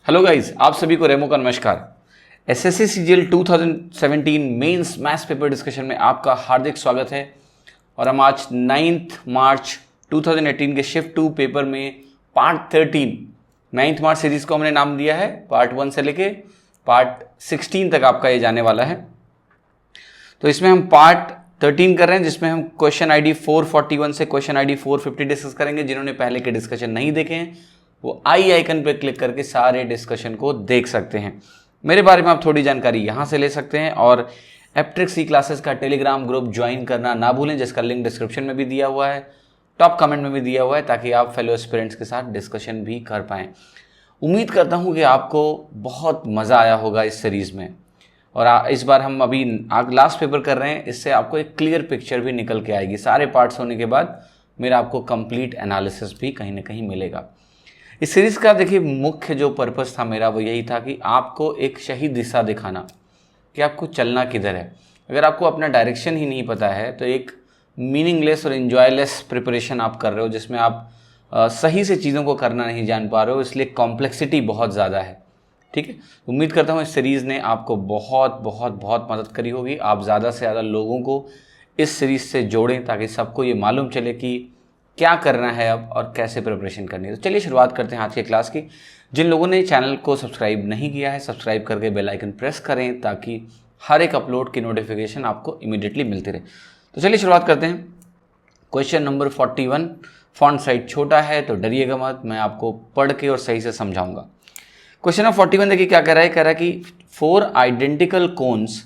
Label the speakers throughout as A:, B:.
A: Hello guys, आप सभी को रेमो का नमस्कार। SSC CGL 2017 mains maths paper discussion में आपका हार्दिक स्वागत है। और हम आज 9 मार्च 2018 के शिफ्ट 2 पेपर में पार्ट 13 9 मार्च सीरीज को हमने नाम दिया है। पार्ट 1 से लेके पार्ट 16 तक आपका ये जाने वाला है। तो इसमें हम पार्ट 13 कर रहे हैं, जिसमें हम क्वेश्चन आईडी 441 से क्वेश्चन आईडी 450 डिस्कस करेंगे। जिन्होंने पहले के डिस्कशन नहीं देखे हैं वो आई आइकन पर क्लिक करके सारे डिस्कशन को देख सकते हैं। मेरे बारे में आप थोड़ी जानकारी यहाँ से ले सकते हैं। और एप्ट्रिक्स ई क्लासेस का टेलीग्राम ग्रुप ज्वाइन करना ना भूलें, जिसका लिंक डिस्क्रिप्शन में भी दिया हुआ है, टॉप कमेंट में भी दिया हुआ है, ताकि आप फेलो एस्पिरेंट्स के साथ डिस्कशन भी कर पाएँ। उम्मीद करता हूँ कि आपको बहुत मज़ा आया होगा इस सीरीज़ में। और इस बार हम अभी लास्ट पेपर कर रहे हैं, इससे आपको एक क्लियर पिक्चर भी निकल के आएगी। सारे पार्ट्स होने के बाद मेरा आपको कंप्लीट एनालिसिस भी कहीं ना कहीं मिलेगा। इस सीरीज़ का देखिए मुख्य जो पर्पस था मेरा वो यही था कि आपको एक सही दिशा दिखाना कि आपको चलना किधर है। अगर आपको अपना डायरेक्शन ही नहीं पता है तो एक मीनिंगलेस और इन्जॉयलेस प्रिपरेशन आप कर रहे हो, जिसमें आप सही से चीज़ों को करना नहीं जान पा रहे हो, इसलिए कॉम्प्लेक्सिटी बहुत ज़्यादा है। ठीक है, उम्मीद करता हूँ इस सीरीज़ ने आपको बहुत बहुत बहुत मदद करी होगी। आप ज़्यादा से ज़्यादा लोगों को इस सीरीज़ से जोड़ें ताकि सबको ये मालूम चले कि क्या करना है अब और कैसे प्रिपरेशन करनी है। तो चलिए शुरुआत करते हैं आज के क्लास की। जिन लोगों ने चैनल को सब्सक्राइब नहीं किया है, सब्सक्राइब करके बेल आइकन प्रेस करें ताकि हर एक अपलोड की नोटिफिकेशन आपको इमीडिएटली मिलती रहे। तो चलिए शुरुआत करते हैं। Question number 41। फॉन्ट साइज छोटा है तो डरिएगा मत, मैं आपको पढ़ के और सही से समझाऊंगा। क्वेश्चन नंबर 41 देखिए क्या कह रहा है। कह रहा है कि 4 identical cones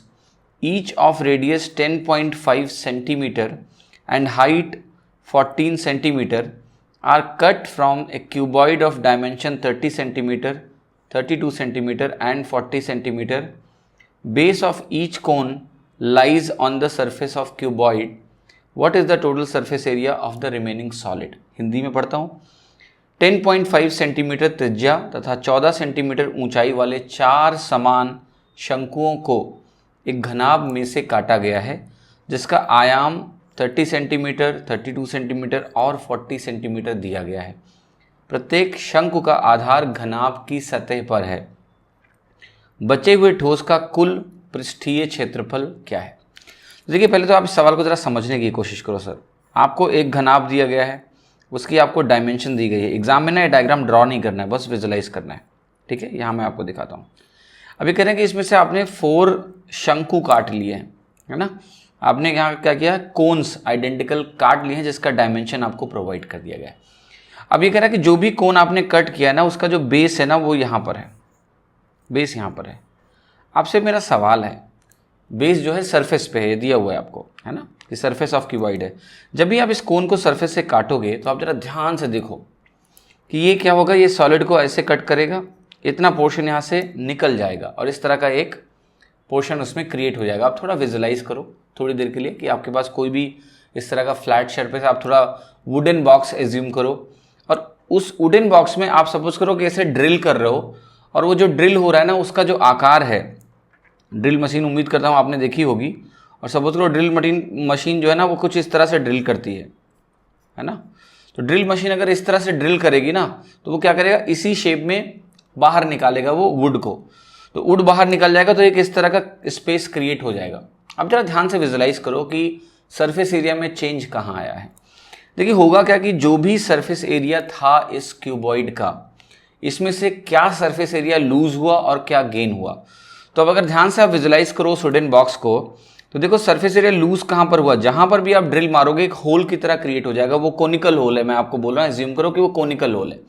A: each of radius 10.5 centimeter and height 14 centimeter are cut from a cuboid of dimension 30 centimeter, 32 centimeter and 40 centimeter. Base of each cone lies on the surface of cuboid. What is the total surface area of the remaining solid? Hindi में पढ़ता हूँ। 10.5 centimetre त्रिज्या तथा 14 centimetre ऊंचाई वाले 4 समान शंकुओं को एक घनाभ में से काटा गया है, जिसका आयाम 30 सेंटीमीटर, 32 सेंटीमीटर और 40 सेंटीमीटर दिया गया है। प्रत्येक शंकु का आधार घनाभ की सतह पर है। बचे हुए ठोस का कुल पृष्ठीय क्षेत्रफल क्या है? देखिए पहले तो आप इस सवाल को ज़रा समझने की कोशिश करो सर। आपको एक घनाभ दिया गया है, उसकी आपको डायमेंशन दी गई है। एग्जाम में ना ये डायग्राम ड्रॉ नहीं करना है, बस विजुलाइज करना है। ठीक है, यहाँ मैं आपको दिखाता हूँ। अभी कह रहे हैं कि इसमें से आपने 4 शंकु काट लिए हैं, है ना। आपने यहाँ क्या किया, कोन्स आइडेंटिकल काट लिए हैं, जिसका डायमेंशन आपको प्रोवाइड कर दिया गया है। अब ये कह रहा है कि जो भी कोन आपने कट किया ना, उसका जो बेस है ना वो यहाँ पर है, बेस यहाँ पर है। आपसे मेरा सवाल है, बेस जो है सरफेस पे है, दिया हुआ है आपको, है ना, कि सरफेस ऑफ क्यूबॉइड है। जब भी आप इस कोन को सरफेस से काटोगे तो आप जरा ध्यान से देखो कि ये क्या होगा। ये सॉलिड को ऐसे कट करेगा, इतना पोर्शन यहाँ से निकल जाएगा और इस तरह का एक पोर्शन उसमें क्रिएट हो जाएगा। आप थोड़ा विजुलाइज करो थोड़ी देर के लिए कि आपके पास कोई भी इस तरह का फ्लैट सरफेस, आप थोड़ा वुडन बॉक्स एज्यूम करो और उस वुडन बॉक्स में आप सपोज करो कि ऐसे ड्रिल कर रहे हो और वो जो ड्रिल हो रहा है ना, उसका जो आकार है, ड्रिल मशीन उम्मीद करता हूँ आपने देखी होगी। और सपोज करो ड्रिल मशीन जो है ना वो कुछ इस तरह से ड्रिल करती है ना। तो ड्रिल मशीन अगर इस तरह से ड्रिल करेगी ना तो वो क्या करेगा, इसी शेप में बाहर निकालेगा वो वुड को। तो वुड बाहर निकल जाएगा तो एक इस तरह का स्पेस क्रिएट हो जाएगा। अब जरा ध्यान से विजुलाइज करो कि सरफेस एरिया में चेंज कहाँ आया है। देखिए होगा क्या कि जो भी सरफेस एरिया था इस क्यूबॉइड का, इसमें से क्या सरफेस एरिया लूज हुआ और क्या गेन हुआ। तो अब अगर ध्यान से आप विजुलाइज करो उस वुडन बॉक्स को, तो देखो सरफेस एरिया लूज कहाँ पर हुआ, जहाँ पर भी आप ड्रिल मारोगे एक होल की तरह क्रिएट हो जाएगा। वो कोनिकल होल है, मैं आपको बोल रहा हूँ, एज्यूम करो कि वो कोनिकल होल है।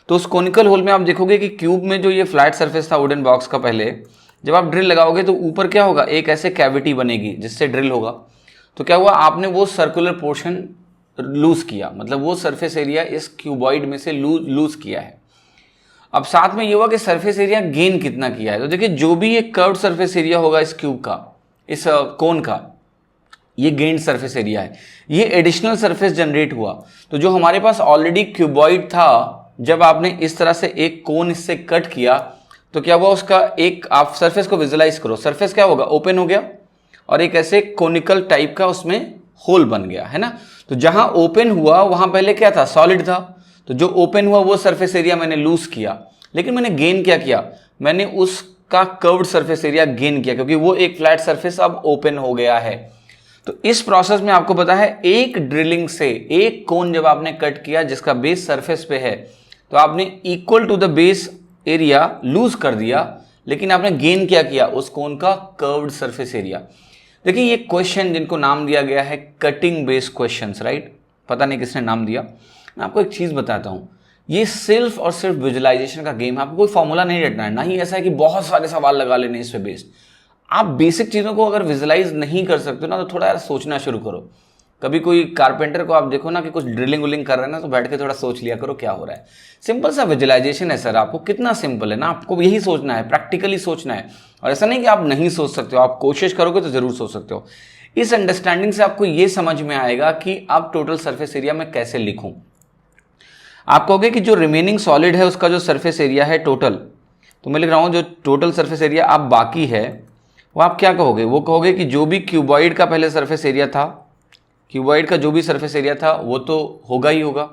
A: तो उस कोनिकल होल में आप देखोगे कि क्यूब में जो ये फ्लैट सरफेस था वुडन बॉक्स का, पहले जब आप ड्रिल लगाओगे तो ऊपर क्या होगा, एक ऐसे कैविटी बनेगी जिससे ड्रिल होगा। तो क्या हुआ, आपने वो सर्कुलर पोर्शन लूज किया, मतलब वो सरफेस एरिया इस क्यूबॉइड में से लूज किया है। अब साथ में ये हुआ कि सरफेस एरिया गेन कितना किया है। तो देखिए जो भी ये कर्व्ड सरफेस एरिया होगा इस क्यूब का, इस कोन का, ये गेन्ड सरफेस एरिया है, ये एडिशनल सरफेस जनरेट हुआ। तो जो हमारे पास ऑलरेडी क्यूबॉइड था, जब आपने इस तरह से एक कोन इससे कट किया तो क्या हुआ, उसका एक, आप सरफेस को विजुलाइज करो, सरफेस क्या होगा, ओपन हो गया और एक ऐसे कोनिकल टाइप का उसमें होल बन गया, है ना। तो जहां ओपन हुआ वहां पहले क्या था, सॉलिड था। तो जो ओपन हुआ वो सरफेस एरिया मैंने लूज किया, लेकिन मैंने गेन क्या किया, मैंने उसका कर्व्ड सरफेस एरिया गेन किया, क्योंकि वो एक फ्लैट सरफेस अब ओपन हो गया है। तो इस प्रोसेस में आपको पता है एक ड्रिलिंग से एक कोन जब आपने कट किया जिसका बेस सरफेस पे है, तो आपने equal to the base area lose कर दिया, लेकिन आपने गेन क्या किया, उस कोन का कर्व्ड सरफेस एरिया। देखिए ये क्वेश्चन जिनको नाम दिया गया है कटिंग बेस क्वेश्चंस, राइट, पता नहीं किसने नाम दिया। मैं आपको एक चीज बताता हूं, ये सिर्फ और सिर्फ विजुअलाइजेशन का गेम है। आपको कोई फॉर्मूला नहीं रटना है, ना ही ऐसा है कि बहुत सारे सवाल लगा लेने इस पे बेस्ड। आप बेसिक चीजों को अगर विजुअलाइज नहीं कर सकते ना, तो थोड़ा यार सोचना शुरू करो। कभी कोई कारपेंटर को आप देखो ना कि कुछ ड्रिलिंग विलिंग कर रहे हैं ना, तो बैठ के थोड़ा सोच लिया करो क्या हो रहा है। सिंपल सा विजुअलाइजेशन है सर, आपको कितना सिंपल है ना, आपको यही सोचना है, प्रैक्टिकली सोचना है। और ऐसा नहीं कि आप नहीं सोच सकते हो, आप कोशिश करोगे तो जरूर सोच सकते हो। इस अंडरस्टैंडिंग से आपको ये समझ में आएगा कि अब टोटल सरफेस एरिया मैं कैसे लिखूं। आप कहोगे कि जो रिमेनिंग सॉलिड है उसका जो सरफेस एरिया है टोटल, तो मैं लिख रहा हूं जो टोटल सरफेस एरिया अब बाकी है वो आप क्या कहोगे, वो कहोगे कि जो भी क्यूबॉइड का पहले सरफेस एरिया था, क्यूबॉइड का जो भी सरफेस एरिया था वो तो होगा ही होगा,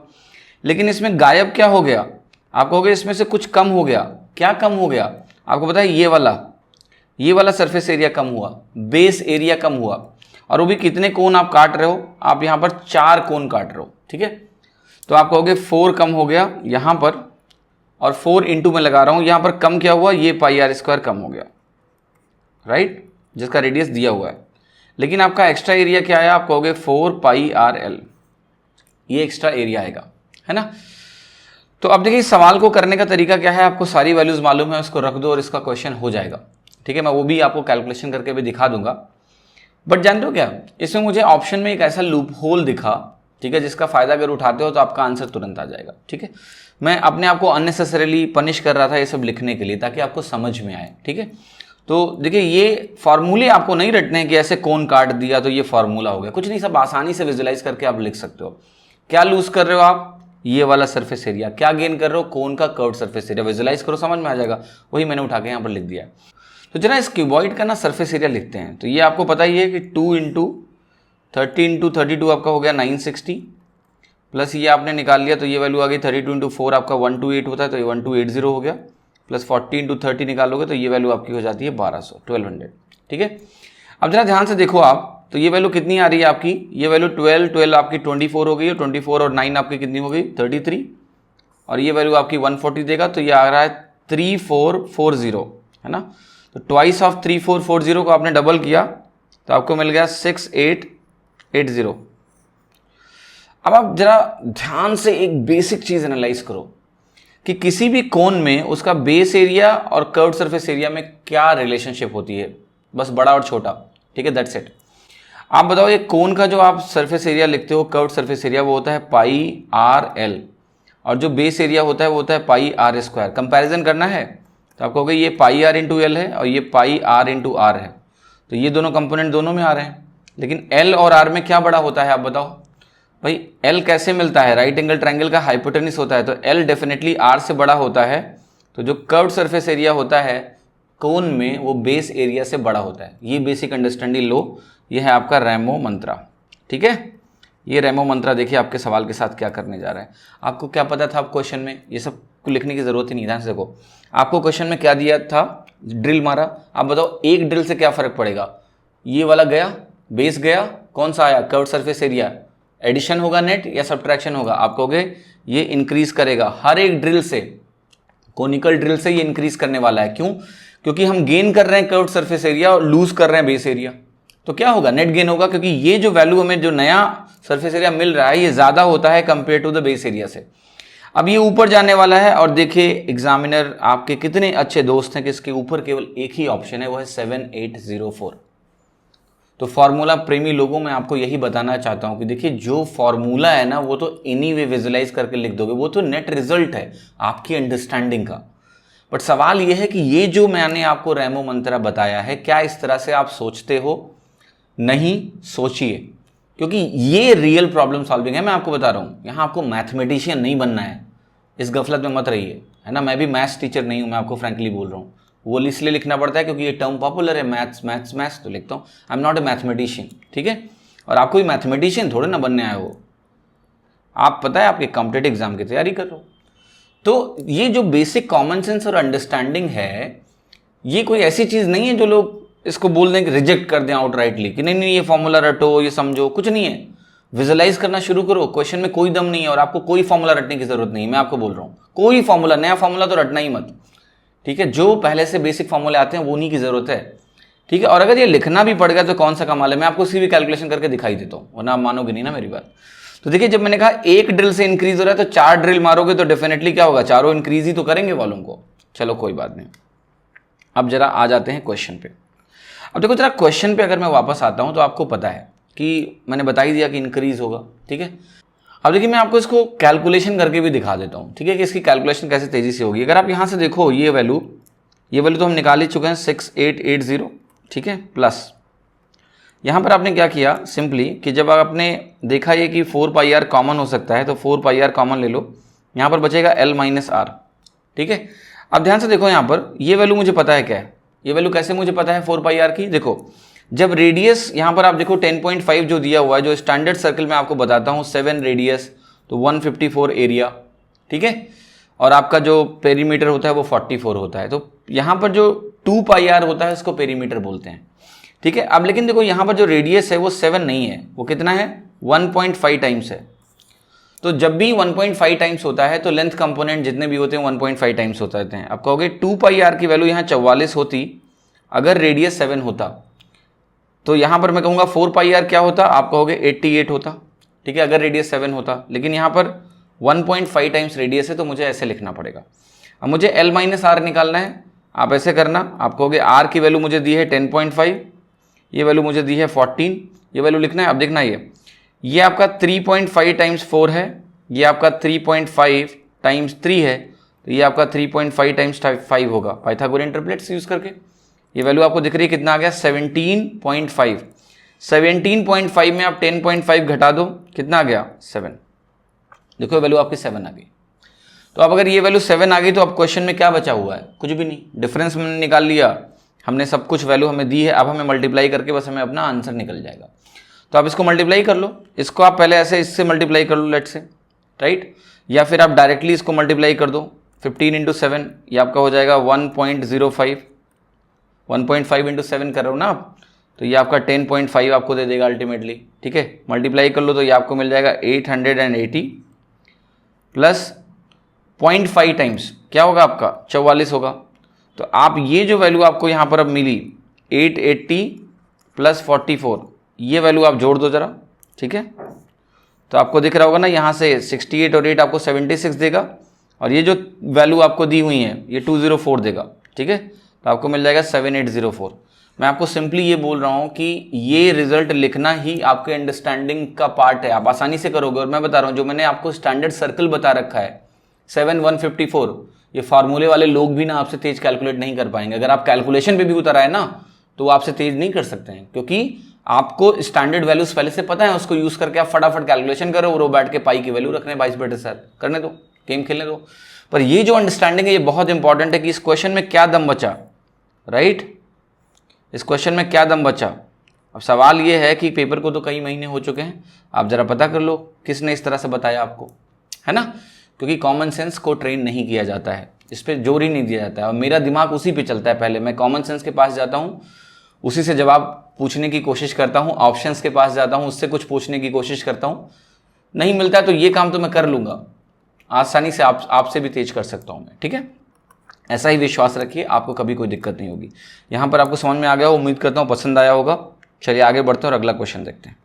A: लेकिन इसमें गायब क्या हो गया, आप कहोगे इसमें से कुछ कम हो गया। क्या कम हो गया, आपको पता है ये वाला सरफेस एरिया कम हुआ, बेस एरिया कम हुआ। और वो भी कितने कोन आप काट रहे हो, आप यहां पर 4 कोन काट रहे हो, ठीक है। तो आप कहोगे 4 कम हो गया यहां पर, और 4 इंटू में लगा रहा हूं, यहां पर कम क्या हुआ, ये पाई आर स्क्वायर कम हो गया, राइट, जिसका रेडियस दिया हुआ है। लेकिन आपका एक्स्ट्रा एरिया क्या है, आप कहोगे 4 पाई आर एल, ये एक्स्ट्रा एरिया आएगा, है ना। तो अब देखिए सवाल को करने का तरीका क्या है, आपको सारी वैल्यूज मालूम है, उसको रख दो और इसका क्वेश्चन हो जाएगा, ठीक है। मैं वो भी आपको कैलकुलेशन करके भी दिखा दूंगा। बट जानते हो क्या, इसमें मुझे ऑप्शन में एक ऐसा लूप होल दिखा, ठीक है, जिसका फायदा अगर उठाते हो तो आपका आंसर तुरंत आ जाएगा, ठीक है। मैं अपने आप को अननेसेसरीली पनिश कर रहा था ये सब लिखने के लिए, ताकि आपको समझ में आए, ठीक है। तो देखिए ये फॉर्मूले आपको नहीं रटने हैं कि ऐसे कौन काट दिया तो ये फॉर्मूला हो गया, कुछ नहीं, सब आसानी से विजुअलाइज करके आप लिख सकते हो। क्या लूज कर रहे हो आप, ये वाला सरफेस एरिया, क्या गेन कर रहे हो, कोन का कर्व्ड सरफेस एरिया, विजुअलाइज करो, समझ में आ जाएगा। वही मैंने उठा के यहाँ पर लिख दिया। तो जरा इस क्यूबॉइड का ना सरफेस एरिया लिखते हैं। तो ये आपको पता ही है कि 2 इंटू 30 इंटू 32 आपका हो गया 960, प्लस ये आपने निकाल लिया तो ये वैल्यू आ गई 32 इंटू 4 आपका 128 होता है, तो ये 1280 हो गया, प्लस 40 इंटू 30 निकालोगे तो ये वैल्यू आपकी हो जाती है 1200, ठीक है। अब जरा ध्यान से देखो आप, तो ये वैल्यू कितनी आ रही है आपकी, ये वैल्यू 12 आपकी 24 हो गई है, 24 और 9 आपकी कितनी हो गई 33, और ये वैल्यू आपकी 140 देगा, तो ये आ रहा है 3440, है ना। तो ट्वाइस ऑफ 3440 को आपने डबल किया तो आपको मिल गया 6880। अब आप जरा ध्यान से एक बेसिक चीज एनालाइज करो कि किसी भी कोन में उसका बेस एरिया और कर्व्ड सरफेस एरिया में क्या रिलेशनशिप होती है, बस बड़ा और छोटा, ठीक है, दैट्स इट। आप बताओ ये कोन का जो आप सरफेस एरिया लिखते हो, कर्व्ड सरफेस एरिया, वो होता है पाई आर एल, और जो बेस एरिया होता है वो होता है पाई आर स्क्वायर। कंपैरिजन करना है तो आप कहोगे ये पाई आर इंटू एल है और ये पाई आर इंटू आर है, तो ये दोनों कंपोनेंट दोनों में आ रहे हैं, लेकिन एल और आर में क्या बड़ा होता है, आप बताओ भाई। एल कैसे मिलता है, राइट एंगल ट्रायंगल का हाइपोटेनस होता है, तो एल डेफिनेटली आर से बड़ा होता है। तो जो कर्व्ड सरफेस एरिया होता है कोन में वो बेस एरिया से बड़ा होता है। ये बेसिक अंडरस्टैंडिंग लो, ये है आपका रेमो मंत्रा, ठीक है। ये रेमो मंत्रा देखिए आपके सवाल के साथ क्या करने जा रहा है। आपको क्या पता था, आप क्वेश्चन में ये सब को लिखने की जरूरत ही नहीं, ध्यान से देखो। आपको क्वेश्चन में क्या दिया था, ड्रिल मारा, आप बताओ एक ड्रिल से क्या फर्क पड़ेगा, ये वाला गया, बेस गया, कौन सा आया, कर्व्ड सरफेस एरिया, एडिशन होगा नेट या सब्ट्रैक्शन होगा, आप कहोगे ये इंक्रीज करेगा। हर एक ड्रिल से, कोनिकल ड्रिल से ये इंक्रीज करने वाला है, क्यों, क्योंकि हम गेन कर रहे हैं कर्व्ड सरफेस एरिया और लूज कर रहे हैं बेस एरिया, तो क्या होगा, नेट गेन होगा, क्योंकि ये जो वैल्यू हमें जो नया सरफेस एरिया मिल रहा है ये ज्यादा होता है compare to the base area से। अब ये ऊपर जाने वाला है, और देखिए एग्जामिनर आपके कितने अच्छे दोस्त हैं कि इसके ऊपर केवल एक ही ऑप्शन है, वो है 7804। तो फॉर्मूला प्रेमी लोगों में आपको यही बताना चाहता हूं कि देखिए जो फॉर्मूला है ना वो तो एनीवे विजुअलाइज करके लिख दोगे, वो तो नेट रिजल्ट है आपकी अंडरस्टैंडिंग का। बट सवाल यह है कि ये जो मैंने आपको रेमो मंत्रा बताया है, क्या इस तरह से आप सोचते हो, नहीं सोचिए, क्योंकि ये रियल प्रॉब्लम सॉल्विंग है। मैं आपको बता रहा हूं, यहां आपको मैथमेटिशियन नहीं बनना है, इस गफलत में मत रहिए, है ना। मैं भी मैथ्स टीचर नहीं हूं, मैं आपको फ्रैंकली बोल रहा हूं, वो इसलिए लिखना पड़ता है क्योंकि ये टर्म पॉपुलर है, मैथ्स मैथ्स मैथ्स, तो लिखता हूँ। I am not a mathematician, ठीक है। और आपको भी मैथमेटिशियन थोड़े ना बनने आए हो, आप पता है आपके कॉम्पिटेटिव एग्जाम की तैयारी कर रहे हो। तो ये जो बेसिक कॉमन सेंस और अंडरस्टैंडिंग है, ये कोई ऐसी चीज नहीं है जो लोग इसको बोल दें कि रिजेक्ट कर दें आउटराइटली कि नहीं नहीं ये फॉर्मूला रटो, ये समझो, कुछ नहीं है। विजुअलाइज करना शुरू करो, क्वेश्चन में कोई दम नहीं है और आपको कोई फॉर्मूला रटने की जरूरत नहीं है। मैं आपको बोल रहा हूँ कोई फॉर्मूला, नया फॉर्मूला तो रटना ही मत, ठीक है। जो पहले से बेसिक फॉर्मूले आते हैं वो उन्हीं की जरूरत है, ठीक है। और अगर ये लिखना भी पड़ गया तो कौन सा कमाल है, मैं आपको उसकी भी कैलकुलेशन करके दिखाई देता हूँ, वरना आप मानोगे नहीं ना मेरी बात। तो देखिए, जब मैंने कहा एक ड्रिल से इंक्रीज हो रहा है तो 4 ड्रिल मारोगे तो डेफिनेटली क्या होगा, चारों इंक्रीज ही तो करेंगे वॉल्यूम को। चलो कोई बात नहीं, अब जरा आ जाते हैं क्वेश्चन पे। अब देखो जरा क्वेश्चन पे अगर मैं वापस आता हूं तो आपको पता है कि मैंने बता ही दिया कि इंक्रीज होगा, ठीक है। अब देखिए मैं आपको इसको कैलकुलेशन करके भी दिखा देता हूं, ठीक है, कि इसकी कैलकुलेशन कैसे तेजी से होगी। अगर आप यहां से देखो ये वैल्यू तो हम निकाल ही चुके हैं 6880, ठीक है, प्लस यहां पर आपने क्या किया सिंपली कि जब आपने देखा ये कि 4πr कॉमन हो सकता है तो 4πr कॉमन ले लो, यहां पर बचेगा L - R, ठीक है। अब ध्यान से देखो यहां पर ये वैल्यू मुझे पता है क्या है, ये वैल्यू कैसे मुझे पता है 4πr की। देखो जब रेडियस यहां पर आप देखो 10.5 जो दिया हुआ है, जो स्टैंडर्ड सर्कल में आपको बताता हूं 7 रेडियस तो 154 एरिया, ठीक है, और आपका जो पेरीमीटर होता है वो 44 होता है। तो यहां पर जो 2πr होता है उसको पेरीमीटर बोलते हैं, ठीक है। अब लेकिन देखो यहां पर जो रेडियस है वो 7 नहीं है, वो कितना है 1.5 टाइम्स है। तो जब भी 1.5 टाइम्स होता है तो लेंथ कंपोनेंट जितने भी होते हैं 1.5 टाइम्स होते हैं। अब कहोगे 2πr की वैल्यू यहाँ 44 होती अगर रेडियस 7 होता, तो यहाँ पर मैं कहूँगा 4πr क्या होता, आप कहोगे 88 होता, ठीक है, अगर रेडियस 7 होता। लेकिन यहाँ पर 1.5 टाइम्स रेडियस है तो मुझे ऐसे लिखना पड़ेगा। अब मुझे L - R निकालना है, आप ऐसे करना, आप कहोगे R की वैल्यू मुझे दी है 10.5, ये वैल्यू मुझे दी है 14, ये वैल्यू लिखना है। अब देखना ये आपका 3.5 टाइम्स 4 है, ये आपका 3.5 टाइम्स 3 है, तो ये आपका 3.5 टाइम्स 5 होगा पाइथागोरियन ट्रिपलेट्स यूज करके। ये वैल्यू आपको दिख रही है कितना आ गया 17.5। 17.5 में आप 10.5 घटा दो, कितना आ गया 7। देखो वैल्यू आपकी 7 आ गई। तो अब अगर ये वैल्यू 7 आ गई तो अब क्वेश्चन में क्या बचा हुआ है, कुछ भी नहीं, डिफरेंस हमने निकाल लिया, हमने सब कुछ वैल्यू हमें दी है, अब हमें मल्टीप्लाई करके बस हमें अपना आंसर निकल जाएगा। तो आप इसको मल्टीप्लाई कर लो, इसको आप पहले ऐसे इससे मल्टीप्लाई कर लो लेट से, राइट, या फिर आप डायरेक्टली इसको मल्टीप्लाई कर दो 15 × 7, ये आपका हो जाएगा 1.05, 1.5 × 7 कर रहे हो ना आप, तो ये आपका 10.5 आपको दे देगा अल्टीमेटली, ठीक है। मल्टीप्लाई कर लो तो ये आपको मिल जाएगा 880 प्लस 0.5 टाइम्स क्या होगा आपका 44 होगा। तो आप ये जो वैल्यू आपको यहाँ पर अब मिली 880 प्लस 44, ये वैल्यू आप जोड़ दो जरा, ठीक है। तो आपको दिख रहा होगा ना यहाँ से 68 और 8 आपको 76 देगा, और ये जो वैल्यू आपको दी हुई है ये 204 देगा, ठीक है। तो आपको मिल जाएगा 7804। मैं आपको सिंपली ये बोल रहा हूँ कि ये रिजल्ट लिखना ही आपके अंडरस्टैंडिंग का पार्ट है, आप आसानी से करोगे। और मैं बता रहा हूँ जो मैंने आपको स्टैंडर्ड सर्कल बता रखा है 7 154, ये फार्मूले वाले लोग भी ना आपसे तेज कैलकुलेट नहीं कर पाएंगे। अगर आप कैलकुलेशन पे भी उतर आए ना तो आपसे तेज नहीं कर सकते हैं, क्योंकि आपको स्टैंडर्ड वैल्यूज पहले से पता है, उसको यूज करके आप फटाफट कैलकुलेशन करो और वो बैठ के पाई की वैल्यू रखने 22/7 करने दो, गेम खेलने दो। पर ये जो अंडरस्टैंडिंग है ये बहुत इंपॉर्टेंट है कि इस क्वेश्चन में क्या दम बचा, राइट, इस क्वेश्चन में क्या दम बचा। अब सवाल ये है कि पेपर को तो कई महीने हो चुके हैं, आप जरा पता कर लो किसने इस तरह से बताया आपको, है ना, क्योंकि कॉमन सेंस को ट्रेन नहीं किया जाता है, इस पर जोर ही नहीं दिया जाता है। और मेरा दिमाग उसी पे चलता है, पहले मैं कॉमन सेंस के पास जाता हूँ, उसी से जवाब पूछने की कोशिश करता हूँ, ऑप्शंस के पास जाता हूँ, उससे कुछ पूछने की कोशिश करता हूँ, नहीं मिलता है तो ये काम तो मैं कर लूँगा आसानी से, आपसे भी तेज कर सकता हूँ मैं, ठीक है। ऐसा ही विश्वास रखिए, आपको कभी कोई दिक्कत नहीं होगी। यहाँ पर आपको समझ में आ गया, उम्मीद करता हूँ पसंद आया होगा। चलिए आगे बढ़ते हैं और अगला क्वेश्चन देखते हैं।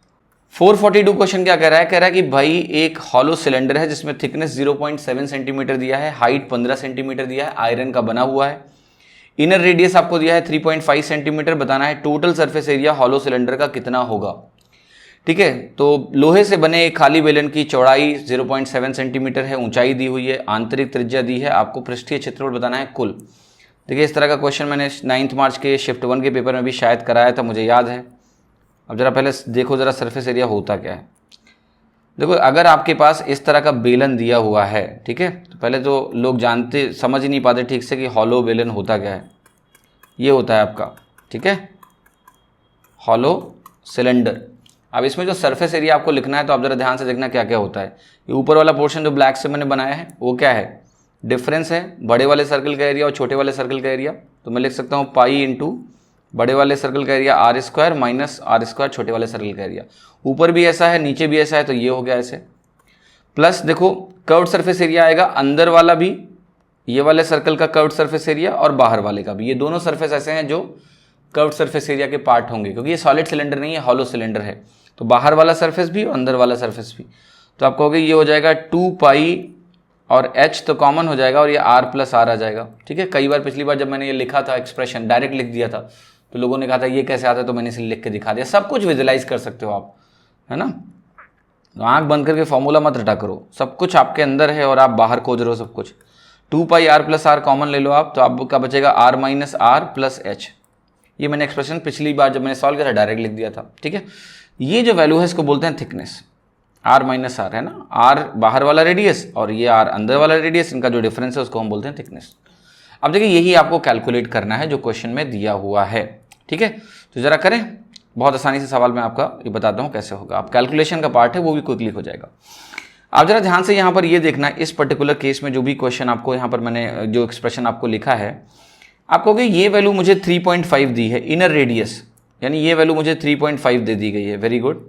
A: 442 क्वेश्चन क्या कह रहा है, कह रहा है कि भाई एक हॉलो सिलेंडर है जिसमें थिकनेस 0.7 सेंटीमीटर दिया है, हाइट 15 सेंटीमीटर दिया है, आयरन का बना हुआ है, इनर रेडियस आपको दिया है 3.5 सेंटीमीटर, बताना है total surface area hollow cylinder का कितना होगा, ठीक है। तो लोहे से बने एक खाली बेलन की चौड़ाई 0.7 सेंटीमीटर है, ऊंचाई दी हुई है, आंतरिक त्रिज्या दी है, आपको पृष्ठीय क्षेत्रफल बताना है कुल। देखिए इस तरह का क्वेश्चन मैंने 9 मार्च के शिफ्ट 1 के पेपर में भी शायद कराया था, मुझे याद है। अब जरा पहले देखो जरा सरफेस एरिया होता क्या है। देखो अगर आपके पास इस तरह का बेलन दिया हुआ है, ठीक है, तो पहले तो लोग जानते समझ ही नहीं पाते ठीक से कि हॉलो बेलन होता क्या है। ये होता है आपका, ठीक है, हॉलो सिलेंडर। अब इसमें जो सरफेस एरिया आपको लिखना है तो आप जरा ध्यान से देखना क्या क्या होता है। ये ऊपर वाला पोर्शन जो ब्लैक से मैंने बनाया है वो क्या है, डिफरेंस है बड़े वाले सर्कल का एरिया और छोटे वाले सर्कल का एरिया, तो मैं लिख सकता हूँ पाई इंटू बड़े वाले सर्कल का area R square minus R square छोटे वाले सर्कल का एरिया। ऊपर भी ऐसा है नीचे भी ऐसा है, तो ये हो गया ऐसे। प्लस देखो कर्व्ड सरफेस एरिया आएगा, अंदर वाला भी ये वाले सर्कल का कर्व्ड सरफेस एरिया और बाहर वाले का भी, ये दोनों सरफेस ऐसे हैं जो कर्व्ड सरफेस एरिया के पार्ट होंगे, क्योंकि ये सॉलिड सिलेंडर नहीं है, हॉलो सिलेंडर है। तो बाहर वाला सरफेस भी और अंदर वाला सरफेस भी, तो आप कहोगे ये हो जाएगा 2 पाई और h तो कॉमन हो जाएगा और ये r प्लस आर आ जाएगा। ठीक है, कई बार पिछली बार जब मैंने ये लिखा था एक्सप्रेशन डायरेक्ट लिख दिया था तो लोगों ने कहा था ये कैसे आता है, तो मैंने इसे लिख के दिखा दिया। सब कुछ विजुलाइज कर सकते हो आप, है ना। आंख बंद करके फॉर्मूला मत रटा करो, सब कुछ आपके अंदर है और आप बाहर खोज रहे हो सब कुछ। 2 pi r plus R common ले लो आप, तो आपका बचेगा r minus R plus H. ये मैंने एक्सप्रेशन पिछली बार जब मैंने सॉल्व किया था डायरेक्ट लिख दिया था। ठीक है, ये जो वैल्यू है इसको बोलते हैं थिकनेस, r माइनस आर है ना, r बाहर वाला रेडियस और ये r अंदर वाला रेडियस, इनका जो डिफरेंस है उसको हम बोलते हैं थिकनेस। अब देखिए यही आपको कैलकुलेट करना है जो क्वेश्चन में दिया हुआ है। ठीक है, तो जरा करें, बहुत आसानी से सवाल मैं आपका ये बताता हूँ कैसे होगा। आप कैलकुलेशन का पार्ट है वो भी क्विकली हो जाएगा। आप जरा ध्यान से यहाँ पर ये देखना, इस पर्टिकुलर केस में जो भी क्वेश्चन आपको यहाँ पर मैंने जो एक्सप्रेशन आपको लिखा है, आप कहोगे ये वैल्यू मुझे 3.5 दी है इनर रेडियस, यानी ये वैल्यू मुझे 3.5 दे दी गई है, वेरी गुड।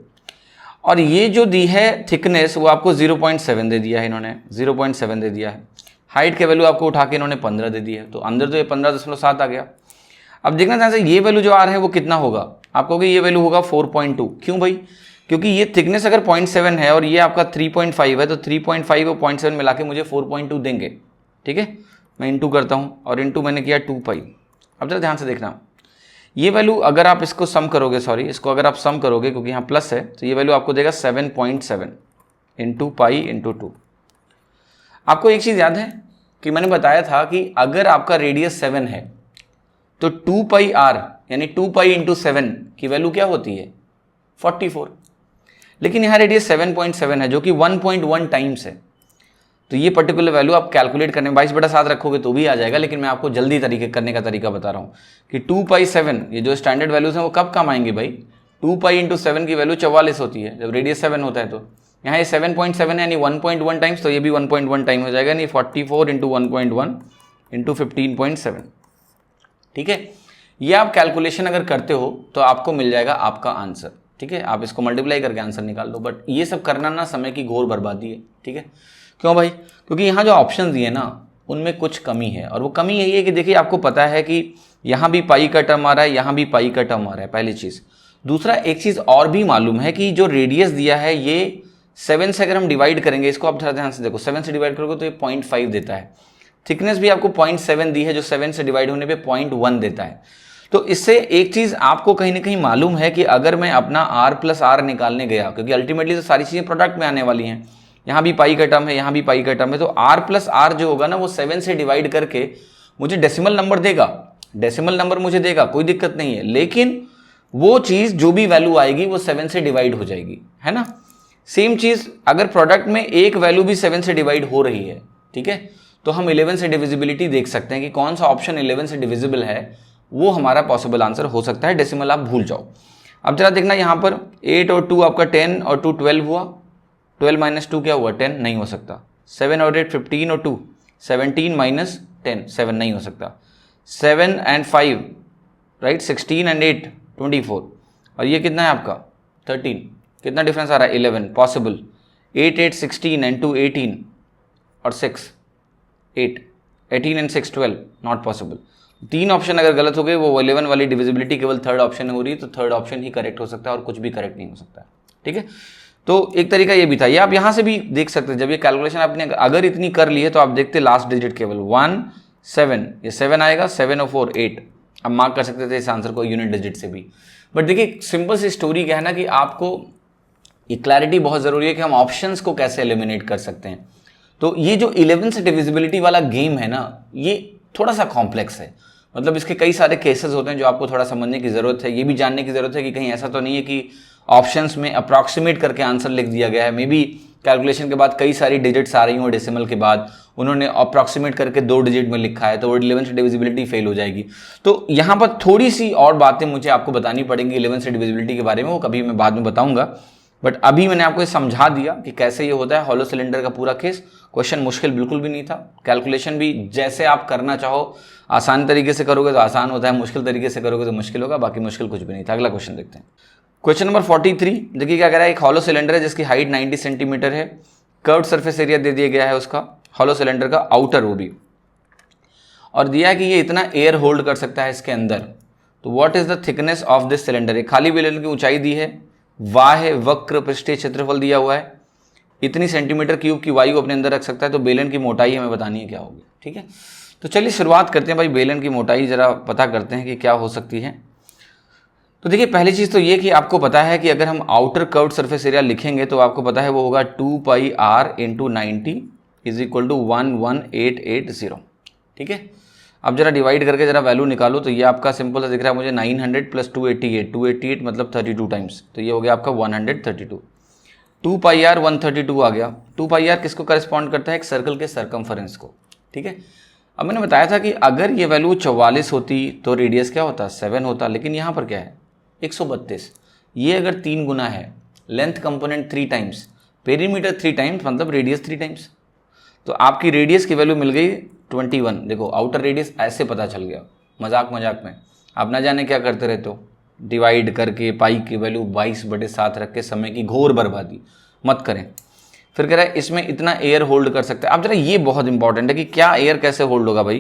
A: और ये जो दी है थिकनेस वो आपको 0.7 दे दिया है, इन्होंने 0.7 दे दिया है। हाइट के वैल्यू आपको उठा के इन्होंने 15 दे दी है, तो अंदर तो ये 15.7 आ गया। अब देखना ध्यान से ये वैल्यू जो आ रहा है वो कितना होगा, आप कहोगे ये वैल्यू होगा 4.2। क्यों भाई, क्योंकि ये थिकनेस अगर 0.7 है और ये आपका 3.5 है, तो 3.5 और 0.7 मिला के मुझे 4.2 देंगे। ठीक है, मैं इंटू करता हूँ और इंटू मैंने किया 2 पाई। अब जरा ध्यान से देखना, ये वैल्यू अगर आप इसको सम करोगे, सॉरी इसको अगर आप सम करोगे क्योंकि यहाँ प्लस है, तो ये वैल्यू आपको देगा 7.7 इंटू पाई इंटू 2। आपको एक चीज़ याद है कि मैंने बताया था कि अगर आपका रेडियस 7 है तो 2 पाई आर यानी 2 पाई इंटू 7 की वैल्यू क्या होती है 44। लेकिन यहाँ रेडियस 7.7 है जो कि 1.1 टाइम्स है, तो ये पर्टिकुलर वैल्यू आप कैलकुलेट करने 22/7 रखोगे तो भी आ जाएगा, लेकिन मैं आपको जल्दी तरीके करने का तरीका बता रहा हूँ कि 2 पाई 7 ये जो स्टैंडर्ड वैल्यूज हैं वो कब काम आएंगे भाई, 2 पाई इंटू 7 की वैल्यू 44 होती है जब रेडियस 7 होता है। तो यहाँ ये 7.7 है यानी 1.1 टाइम्स, तो ये भी 1.1 टाइम हो जाएगा, यानी 44 इंटू 1.1 इंटू 15.7। ठीक है, ये आप कैलकुलेशन अगर करते हो तो आपको मिल जाएगा आपका आंसर। ठीक है, आप इसको मल्टीप्लाई करके आंसर निकाल दो, बट ये सब करना ना समय की घोर बर्बादी है। ठीक है, क्यों भाई, क्योंकि यहाँ जो ऑप्शन दिए ना उनमें कुछ कमी है, और वो कमी यही है कि देखिए आपको पता है कि यहाँ भी पाई का टर्म आ रहा है, यहाँ भी पाई का टर्म आ रहा है, पहली चीज़। दूसरा एक चीज़ और भी मालूम है कि जो रेडियस दिया है ये 7 से अगर हम डिवाइड करेंगे, इसको आप थोड़ा ध्यान से देखो, 7 से डिवाइड करोगे तो ये 0.5 देता है। थिकनेस भी आपको 0.7 दी है जो 7 से डिवाइड होने पे 0.1 देता है। तो इससे एक चीज़ आपको कहीं ना कहीं मालूम है कि अगर मैं अपना r प्लस आर निकालने गया, क्योंकि अल्टीमेटली तो सारी चीज़ें प्रोडक्ट में आने वाली हैं, यहाँ भी पाई का टर्म है, यहाँ भी पाई का टर्म है, तो r प्लस आर जो होगा ना वो 7 से डिवाइड करके मुझे डेसिमल नंबर देगा, डेसिमल नंबर मुझे देगा, कोई दिक्कत नहीं है, लेकिन वो चीज़ जो भी वैल्यू आएगी वो 7 से डिवाइड हो जाएगी, है ना। सेम चीज़ अगर प्रोडक्ट में एक वैल्यू भी 7 से डिवाइड हो रही है, ठीक है, तो हम 11 से डिविजिबिलिटी देख सकते हैं कि कौन सा ऑप्शन 11 से डिविजिबल है, वो हमारा पॉसिबल आंसर हो सकता है। डेसिमल आप भूल जाओ। अब जरा देखना यहाँ पर 8 और 2 आपका 10 और 2 12 हुआ, 12 माइनस 2 क्या हुआ 10, नहीं हो सकता। 7 और 8 15 और 2 17 माइनस 10 7 नहीं हो सकता। 7 एंड 5 राइट 16 एंड 8 24, और ये कितना है आपका 13, कितना डिफरेंस आ रहा है 11 पॉसिबल। 8 8 16 एंड 2 18 और 6 8 18 एंड 6 12 नॉट पॉसिबल। तीन ऑप्शन अगर गलत हो गए, वो 11 वाली डिविजिबिलिटी केवल थर्ड ऑप्शन में हो रही है, तो थर्ड ऑप्शन ही करेक्ट हो सकता है और कुछ भी करेक्ट नहीं हो सकता है। ठीक है, तो एक तरीका ये भी था, ये आप यहाँ से भी देख सकते हैं। जब ये कैलकुलेशन आपने अगर इतनी कर ली है तो आप देखते लास्ट डिजिट केवल 1 7, ये 7 आएगा, 7 और 4 8, आप मार्क कर सकते थे इस आंसर को यूनिट डिजिट से भी। बट देखिए सिंपल सी स्टोरी क्या है ना कि आपको ये क्लैरिटी बहुत ज़रूरी है कि हम ऑप्शंस को कैसे एलिमिनेट कर सकते हैं। तो ये जो 11 से डिविजिबिलिटी वाला गेम है ना, ये थोड़ा सा कॉम्प्लेक्स है, मतलब इसके कई सारे केसेस होते हैं जो आपको थोड़ा समझने की ज़रूरत है। ये भी जानने की ज़रूरत है कि कहीं ऐसा तो नहीं है कि ऑप्शंस में अप्रॉक्सीमेट करके आंसर लिख दिया गया है, मे बी कैलकुलेशन के बाद कई सारी डिजिट्स आ रही हो डेसिमल के बाद, उन्होंने अप्रॉक्सीमेट करके 2 डिजिट में लिखा है, तो 11 से डिविजिबिलिटी फेल हो जाएगी। तो यहाँ पर थोड़ी सी और बातें मुझे आपको बतानी पड़ेंगी 11 से डिविजिबिलिटी के बारे में, वो कभी मैं बाद में बताऊँगा। बट अभी मैंने आपको ये समझा दिया कि कैसे ये होता है हॉलो सिलेंडर का पूरा केस। क्वेश्चन मुश्किल बिल्कुल भी नहीं था, कैलकुलेशन भी जैसे आप करना चाहो आसान तरीके से करोगे तो आसान होता है, मुश्किल तरीके से करोगे तो मुश्किल होगा, बाकी मुश्किल कुछ भी नहीं था। अगला क्वेश्चन देखते हैं। क्वेश्चन नंबर 43, देखिए क्या कह रहा है। एक हॉलो सिलेंडर है जिसकी हाइट 90 सेंटीमीटर है, कर्व्ड सरफेस एरिया दे दिया गया है उसका, हॉलो सिलेंडर का आउटर वो भी, और दिया है कि ये इतना एयर होल्ड कर सकता है इसके अंदर। तो what is the thickness of this cylinder. एक खाली बेलन की ऊंचाई दी है, वाह वक्र पृष्ठीय क्षेत्रफल दिया हुआ है, इतनी सेंटीमीटर क्यूब की वायु अपने अंदर रख सकता है, तो बेलन की मोटाई हमें बतानी है क्या होगी। ठीक है, तो चलिए शुरुआत करते हैं भाई, बेलन की मोटाई जरा पता करते हैं कि क्या हो सकती है। तो देखिए पहली चीज़ तो ये कि आपको पता है कि अगर हम आउटर कर्व्ड सरफेस एरिया लिखेंगे तो आपको पता है वो होगा 2 pi r into 90 is equal to 11880। ठीक है, अब जरा डिवाइड करके जरा वैल्यू निकालो, तो ये आपका सिंपल सा दिख रहा है मुझे 900 प्लस 288 मतलब 32 टाइम्स, तो ये हो गया आपका 132। 2 पाई r 132 आ गया। 2 पाई r किसको करस्पॉन्ड करता है, एक सर्कल के सरकमफरेंस को। ठीक है, अब मैंने बताया था कि अगर ये वैल्यू 44 होती तो रेडियस क्या होता, 7 होता, लेकिन यहाँ पर क्या है 132। ये अगर 3 गुना है, length component 3 times, perimeter 3 times, मतलब रेडियस 3 टाइम्स, तो आपकी रेडियस की वैल्यू मिल गई 21। देखो आउटर रेडियस ऐसे पता चल गया, मजाक मजाक में आप ना जाने क्या करते रहते हो, डिवाइड करके पाई की वैल्यू 22/7 रख के समय की घोर बर्बादी मत करें। फिर कह रहा है इसमें इतना एयर होल्ड कर सकते हैं। अब जरा ये बहुत इंपॉर्टेंट है कि क्या एयर कैसे होल्ड होगा भाई।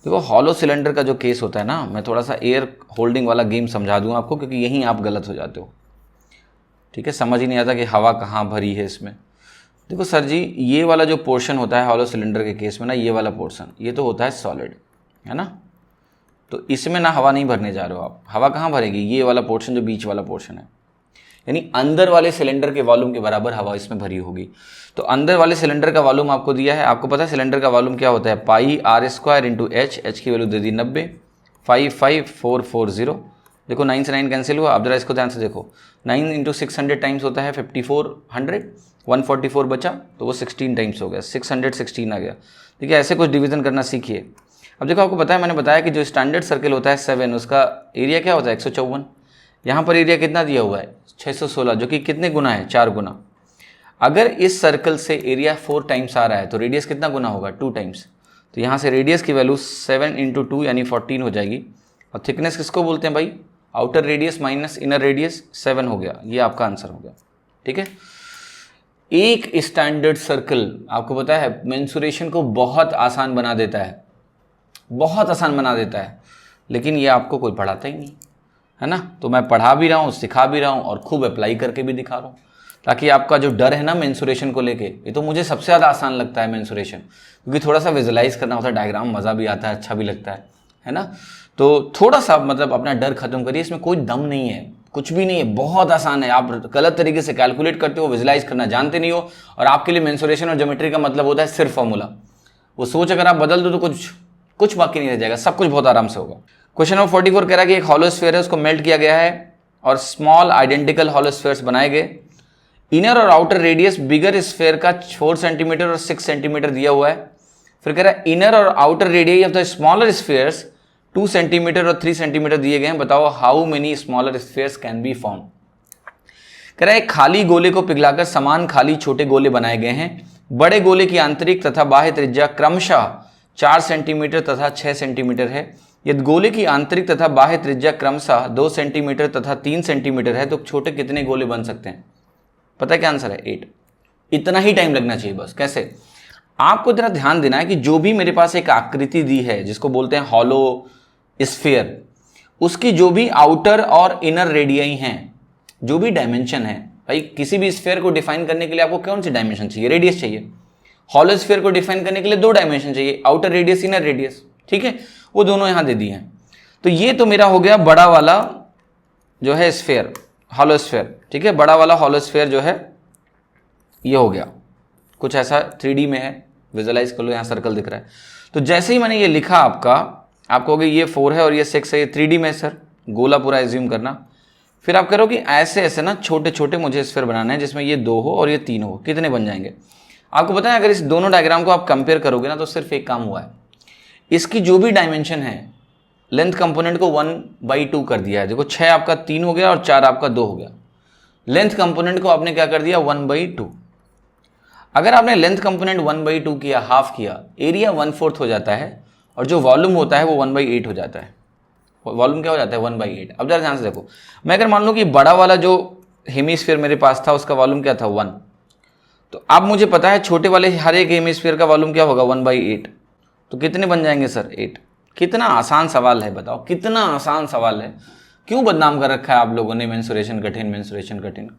A: देखो हॉलो सिलेंडर का जो केस होता है ना, मैं थोड़ा सा एयर होल्डिंग वाला गेम समझा दूंगा आपको, क्योंकि यहीं आप गलत हो जाते हो। ठीक है, समझ ही नहीं आता कि हवा कहाँ भरी है इसमें। देखो सर जी, ये वाला जो पोर्शन होता है हॉलो सिलेंडर के केस में ना, ये वाला पोर्शन ये तो होता है सॉलिड, है ना, तो इसमें ना हवा नहीं भरने जा रहे हो आप। हवा कहाँ भरेगी, ये वाला पोर्शन जो बीच वाला पोर्शन है, यानी अंदर वाले सिलेंडर के वॉल्यूम के बराबर हवा इसमें भरी होगी। तो अंदर वाले सिलेंडर का वॉल्यूम आपको दिया है, आपको पता है सिलेंडर का वॉल्यूम क्या होता है, पाई r² इंटू एच की वैल्यू दे दी 90, 55440। देखो 9 से 9 कैंसिल हुआ। अब जरा इसको ध्यान से देखो, 9 इंटू 600 टाइम्स होता है 5400, 144 बचा तो वो 16 टाइम्स हो गया, 616 आ गया। ठीक है, ऐसे कुछ डिवीजन करना सीखिए। अब देखो आपको पता है, मैंने बताया कि जो स्टैंडर्ड सर्कल होता है 7, उसका एरिया क्या होता है 154। यहाँ पर एरिया कितना दिया हुआ है 616, जो कि कितने गुना है 4 गुना। अगर इस सर्कल से एरिया 4 टाइम्स आ रहा है तो रेडियस कितना गुना होगा 2 टाइम्स। तो यहाँ से रेडियस की वैल्यू 7 इंटू 2 यानी 14 हो जाएगी। और थिकनेस किसको बोलते हैं भाई, outer radius minus inner radius, 7 हो गया, ये आपका आंसर हो गया। ठीक है, एक स्टैंडर्ड सर्कल आपको पता है मेंसुरेशन को बहुत आसान बना देता है, बहुत आसान बना देता है, लेकिन ये आपको कोई पढ़ाता ही नहीं है ना। तो मैं पढ़ा भी रहा हूँ, सिखा भी रहा हूँ और खूब अप्लाई करके भी दिखा रहा हूँ, ताकि आपका जो डर है ना मेंसुरेशन को लेके, ये तो मुझे सबसे ज़्यादा आसान लगता है मेंसुरेशन, क्योंकि थोड़ा सा विजुलाइज करना होता है, डायग्राम मज़ा भी आता है, अच्छा भी लगता है ना। तो थोड़ा सा मतलब अपना डर खत्म करिए, इसमें कोई दम नहीं है, कुछ भी नहीं है, बहुत आसान है। आप गलत तरीके से कैलकुलेट करते हो, विजुलाइज करना जानते नहीं हो, और आपके लिए मेंसुरेशन और ज्योमेट्री का मतलब होता है सिर्फ फॉर्मूला। वो सोच अगर आप बदल दो तो कुछ बाकी नहीं रह जाएगा, सब कुछ बहुत आराम से होगा। क्वेश्चन नंबर 44 कह रहा है कि एक हॉलो स्फीयर है, उसको मेल्ट किया गया है और स्मॉल आइडेंटिकल हॉलो स्फीयर्स बनाए गए। इनर और आउटर रेडियस बिगर स्फीयर का 4 सेंटीमीटर और 6 सेंटीमीटर दिया हुआ है। फिर कह रहा है इनर और outer radius of the smaller spheres 2 centimetre और 3 सेंटीमीटर दिए गए हैं। बताओ how many smaller spheres can be form. कह रहा है खाली गोले को पिघलाकर समान खाली छोटे गोले बनाए गए हैं। बड़े गोले की आंतरिक तथा बाह्य त्रिज्या क्रमशः 4 सेंटीमीटर तथा 6 सेंटीमीटर है। यदि गोले की आंतरिक तथा बाह्य त्रिज्या क्रमशः 2 सेंटीमीटर तथा 3 सेंटीमीटर है तो छोटे कितने गोले बन सकते हैं। पता है क्या आंसर है 8। इतना ही टाइम लगना चाहिए बस। कैसे, आपको जरा ध्यान देना है कि जो भी मेरे पास एक आकृति दी है जिसको बोलते हैं हॉलो स्फीयर, उसकी जो भी आउटर और इनर रेडियाई हैं, जो भी डायमेंशन है, भाई किसी भी स्फीयर को डिफाइन करने के लिए आपको कौन सी डायमेंशन चाहिए, रेडियस चाहिए। हॉलो स्फीयर को डिफाइन करने के लिए 2 डायमेंशन चाहिए, आउटर रेडियस इनर रेडियस। ठीक है, वो दोनों यहां दे दिए हैं। तो ये तो मेरा हो गया बड़ा वाला जो है स्फीयर, हॉलो स्फीयर। ठीक है, बड़ा वाला हॉलो स्फीयर जो है ये हो गया, कुछ ऐसा 3D में है, विजुलाइज कर लो, यहाँ सर्कल दिख रहा है। तो जैसे ही मैंने ये लिखा आपको होगा ये 4 है और ये 6 है, ये 3D में सर, गोला पूरा एज्यूम करना। फिर आप करो कि ऐसे ऐसे ना छोटे छोटे मुझे स्फीयर बनाना है जिसमें ये 2 हो और ये 3 हो, कितने बन जाएंगे। आपको पता है अगर इस दोनों डायग्राम को आप कंपेयर करोगे ना तो सिर्फ एक काम हुआ है, इसकी जो भी डायमेंशन है लेंथ कंपोनेंट को 1/2 कर दिया है। देखो 6 आपका 3 हो गया और 4 आपका 2 हो गया। लेंथ कंपोनेंट को आपने क्या कर दिया 1/2। अगर आपने लेंथ कंपोनेंट 1/2 किया, हाफ किया, एरिया 1/4 हो जाता है और जो वॉल्यूम होता है वो 1/8 हो जाता है। वॉल्यूम क्या हो जाता है 1/8। अब जरा ध्यान से देखो, मैं अगर मान लूँ कि बड़ा वाला जो हेमिस्फीयर मेरे पास था उसका वॉल्यूम क्या था 1, तो अब मुझे पता है छोटे वाले हर एक हेमिस्फीयर का वॉल्यूम क्या होगा 1/8, तो कितने बन जाएंगे सर 8। कितना आसान सवाल है बताओ, कितना आसान सवाल है। क्यों बदनाम कर रखा है आप लोगों ने मेंसुरेशन कठिन, मेंसुरेशन कठिन।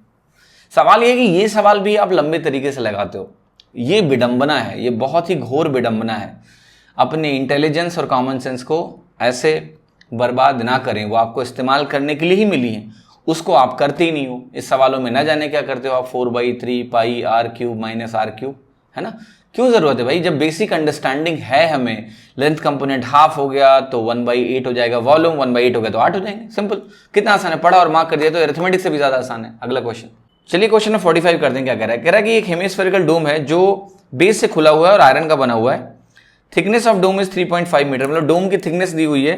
A: सवाल ये है कि ये सवाल भी आप लंबे तरीके से लगाते हो, ये विडंबना है, ये बहुत ही घोर विडंबना है। अपने इंटेलिजेंस और कॉमन सेंस को ऐसे बर्बाद ना करें, वो आपको इस्तेमाल करने के लिए ही मिली है, उसको आप करते ही नहीं हो। इस सवालों में ना जाने क्या करते हो आप, 4/3 पाई r³ माइनस r³, है ना। क्यों जरूरत है भाई, जब बेसिक अंडरस्टैंडिंग है हमें, लेंथ कंपोनेंट हाफ हो गया तो 1/8 हो जाएगा, वॉल्यूम 1/8 हो गया तो 8 हो जाएंगे, सिंपल। कितना आसान है, पढ़ा और मार्क कर दिया, तो अरिथमेटिक से भी ज्यादा आसान है। अगला क्वेश्चन, चलिए क्वेश्चन नंबर 45 करते हैं। क्या कह रहा है, कह रहा है कि एक हेमिस्फेरिकल डोम है जो बेस से खुला हुआ है और आयरन का बना हुआ है। Thickness of dome is 3.5 meter, मतलब डोम की थिकनेस दी हुई है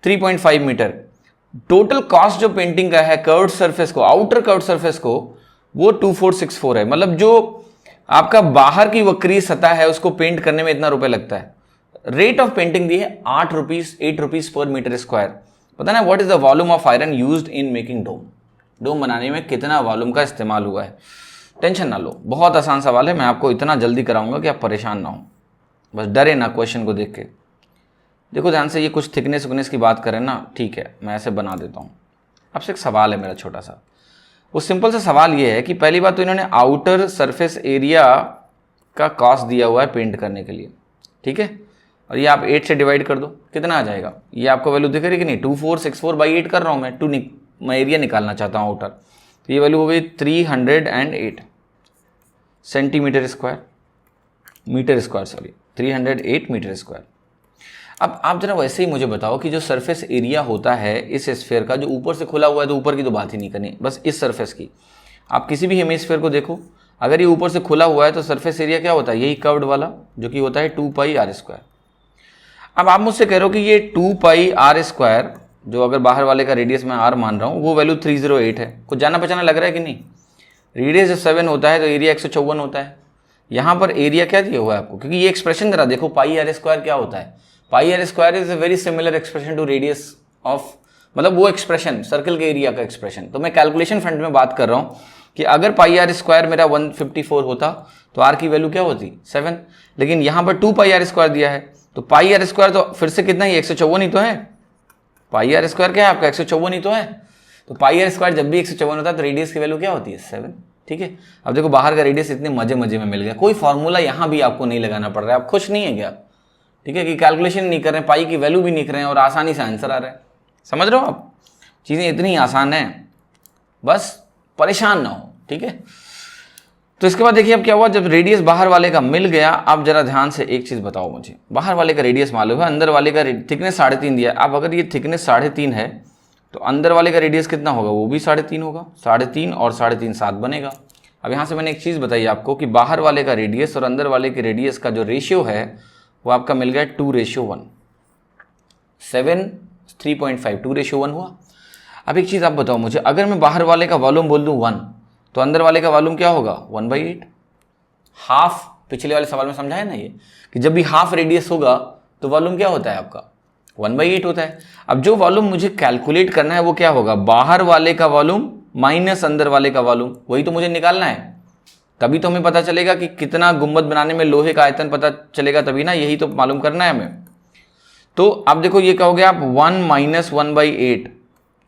A: 3.5 मीटर। टोटल कॉस्ट जो पेंटिंग का है कर्व्ड सरफेस को, आउटर कर्व्ड सरफेस को, वो 2464 है। मतलब जो आपका बाहर की वक्रीय सतह है उसको पेंट करने में इतना रुपए लगता है। रेट ऑफ पेंटिंग दी है 8 रुपीज पर मीटर स्क्वायर। पता ना what is the volume of iron used in making dome, dome बनाने में कितना वॉल्यूम का इस्तेमाल हुआ है। टेंशन ना लो, बहुत आसान सवाल है, मैं आपको इतना जल्दी कराऊंगा कि आप परेशान ना हो, बस डरे ना क्वेश्चन को देख के। देखो ध्यान से, ये कुछ थिकनेस विकनेस की बात करें ना, ठीक है मैं ऐसे बना देता हूँ। आपसे एक सवाल है मेरा छोटा सा, वो सिंपल सा सवाल ये है कि पहली बात तो इन्होंने आउटर सरफेस एरिया का कॉस्ट दिया हुआ है पेंट करने के लिए, ठीक है, और ये आप 8 से डिवाइड कर दो, कितना आ जाएगा, ये आपको वैल्यू दिख रही है कि नहीं, 2464/8 कर रहा हूँ मैं, मैं एरिया निकालना चाहता हूँ आउटर, तो ये वैल्यू हो गई 308 centimeter square, meter square sorry, 308 meter square. अब आप जरा वैसे ही मुझे बताओ कि जो सरफेस एरिया होता है इस स्फीयर का, जो ऊपर से खुला हुआ है, तो ऊपर की तो बात ही नहीं करनी, बस इस सरफेस की। आप किसी भी हेमिस्फीयर को देखो, अगर ये ऊपर से खुला हुआ है तो सरफेस एरिया क्या होता है, यही कर्व्ड वाला, जो कि होता है 2πr²। अब आप मुझसे कह रहे हो कि ये 2πr², जो अगर बाहर वाले का रेडियस मैं r मान रहा हूँ, वो वैल्यू 308 है। कुछ जाना पहचाना लग रहा है कि नहीं। रेडियस जब 7 होता है तो एरिया 154 होता है। यहाँ पर एरिया क्या दिया हुआ है आपको, क्योंकि ये एक्सप्रेशन जरा देखो, πr² क्या होता है, πr² is a very similar expression to radius of, मतलब वो एक्सप्रेशन सर्कल के एरिया का एक्सप्रेशन। तो मैं कैलकुलेशन फ्रंट में बात कर रहा हूँ कि अगर πr² मेरा 154 होता तो r की वैल्यू क्या होती 7, लेकिन यहाँ पर 2πr² दिया है, तो πr² तो फिर से कितना ही 154 ही तो है। πr² क्या है आपका 154 ही तो है, तो πr² जब भी 154 होता है तो रेडियस की वैल्यू क्या होती है 7, ठीक है। अब देखो बाहर का रेडियस इतने मजे मजे में मिल गया, कोई फॉर्मूला यहाँ भी आपको नहीं लगाना पड़ रहा है। आप खुश नहीं है क्या, ठीक है, कि कैलकुलेशन नहीं कर रहे हैं, पाई की वैल्यू भी नहीं कर रहे हैं और आसानी से आंसर आ रहा है। समझ रहे हो आप, चीज़ें इतनी आसान है, बस परेशान ना हो, ठीक है। तो इसके बाद देखिए अब क्या हुआ, जब रेडियस बाहर वाले का मिल गया, अब जरा ध्यान से एक चीज़ बताओ मुझे, बाहर वाले का रेडियस मालूम है, अंदर वाले का थिकनेस 3.5 दिया है। अब अगर ये थिकनेस 3.5 है तो अंदर वाले का रेडियस कितना होगा, वो भी 3.5 होगा, 3.5 और 3.5 7 बनेगा। अब यहाँ से मैंने एक चीज़ बताई आपको कि बाहर वाले का रेडियस और अंदर वाले के रेडियस का जो रेशियो है वो आपका मिल गया 2:1, 7 3.5, 2:1 हुआ। अब एक चीज़ आप बताओ मुझे, अगर मैं बाहर वाले का वॉल्यूम बोल दूँ 1, तो अंदर वाले का वॉल्यूम क्या होगा 1/8, हाफ। पिछले वाले सवाल में समझा है ना ये, कि जब भी हाफ रेडियस होगा तो वॉल्यूम क्या होता है आपका 1/8 होता है। अब जो वॉल्यूम मुझे कैलकुलेट करना है वो क्या होगा, बाहर वाले का वॉल्यूम माइनस अंदर वाले का वॉल्यूम, वही तो मुझे निकालना है। तभी तो हमें पता चलेगा कि कितना गुंबद बनाने में लोहे का आयतन पता चलेगा, तभी ना, यही तो मालूम करना है हमें। तो अब देखो ये कहोगे आप 1 - 1/8,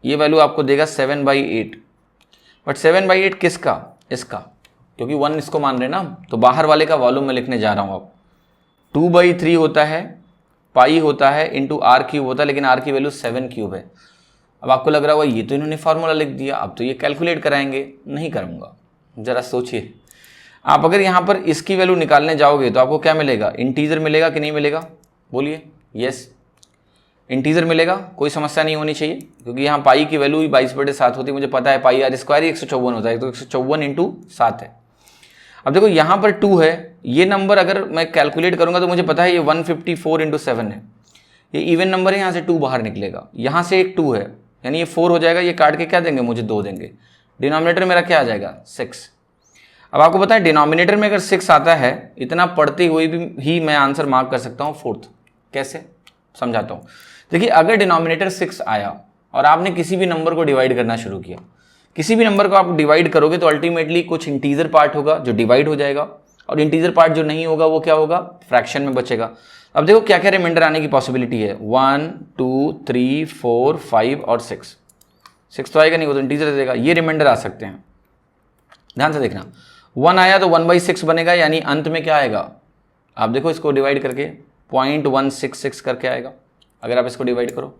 A: ये वैल्यू आपको देगा 7/8, बट 7/8 किसका, इसका, क्योंकि 1 इसको मान रहे ना, तो बाहर वाले का वॉल्यूम में लिखने जा रहा हूँ। अब 2/3 होता है, पाई होता है इंटू r³ होता है, लेकिन r की वैल्यू 7³ है। अब आपको लग रहा होगा ये तो इन्होंने फार्मूला लिख दिया, अब तो ये कैलकुलेट कराएंगे, नहीं करूँगा। जरा सोचिए आप, अगर यहाँ पर इसकी वैल्यू निकालने जाओगे तो आपको क्या मिलेगा, इंटीजर मिलेगा कि नहीं मिलेगा, बोलिए। यस, इंटीजर मिलेगा, कोई समस्या नहीं होनी चाहिए, क्योंकि यहाँ पाई की वैल्यू ही 22/7 होती है, मुझे पता है πr² ही 154 होता है, तो 154 × 7 है। अब देखो यहाँ पर 2 है, ये नंबर अगर मैं कैलकुलेट करूंगा तो मुझे पता है ये 154 × 7 है, ये इवन नंबर है, यहाँ से 2 बाहर निकलेगा, यहाँ से एक 2 है, यानी ये 4 हो जाएगा, ये काट के क्या देंगे मुझे 2 देंगे, डिनोमिनेटर मेरा क्या आ जाएगा 6। अब आपको पता है डिनोमिनेटर में अगर 6 आता है, इतना पढ़ते हुए भी ही मैं आंसर मार्क कर सकता हूँ 4th। कैसे समझाता हूँ। देखिए अगर डिनोमिनेटर 6 आया और आपने किसी भी नंबर को डिवाइड करना शुरू किया, किसी भी नंबर को आप डिवाइड करोगे तो अल्टीमेटली कुछ इंटीजर पार्ट होगा जो डिवाइड हो जाएगा, और इंटीजर पार्ट जो नहीं होगा वो क्या होगा, फ्रैक्शन में बचेगा। अब देखो क्या क्या रिमाइंडर आने की पॉसिबिलिटी है, 1 2 3 4 5 और 6 तो आएगा नहीं, वो तो इंटीजर देगा, ये रिमाइंडर आ सकते हैं। ध्यान से देखना, 1 आया तो 1/6 बनेगा, यानी अंत में क्या आएगा, आप देखो इसको डिवाइड करके 0.166 करके आएगा। अगर आप इसको डिवाइड करो,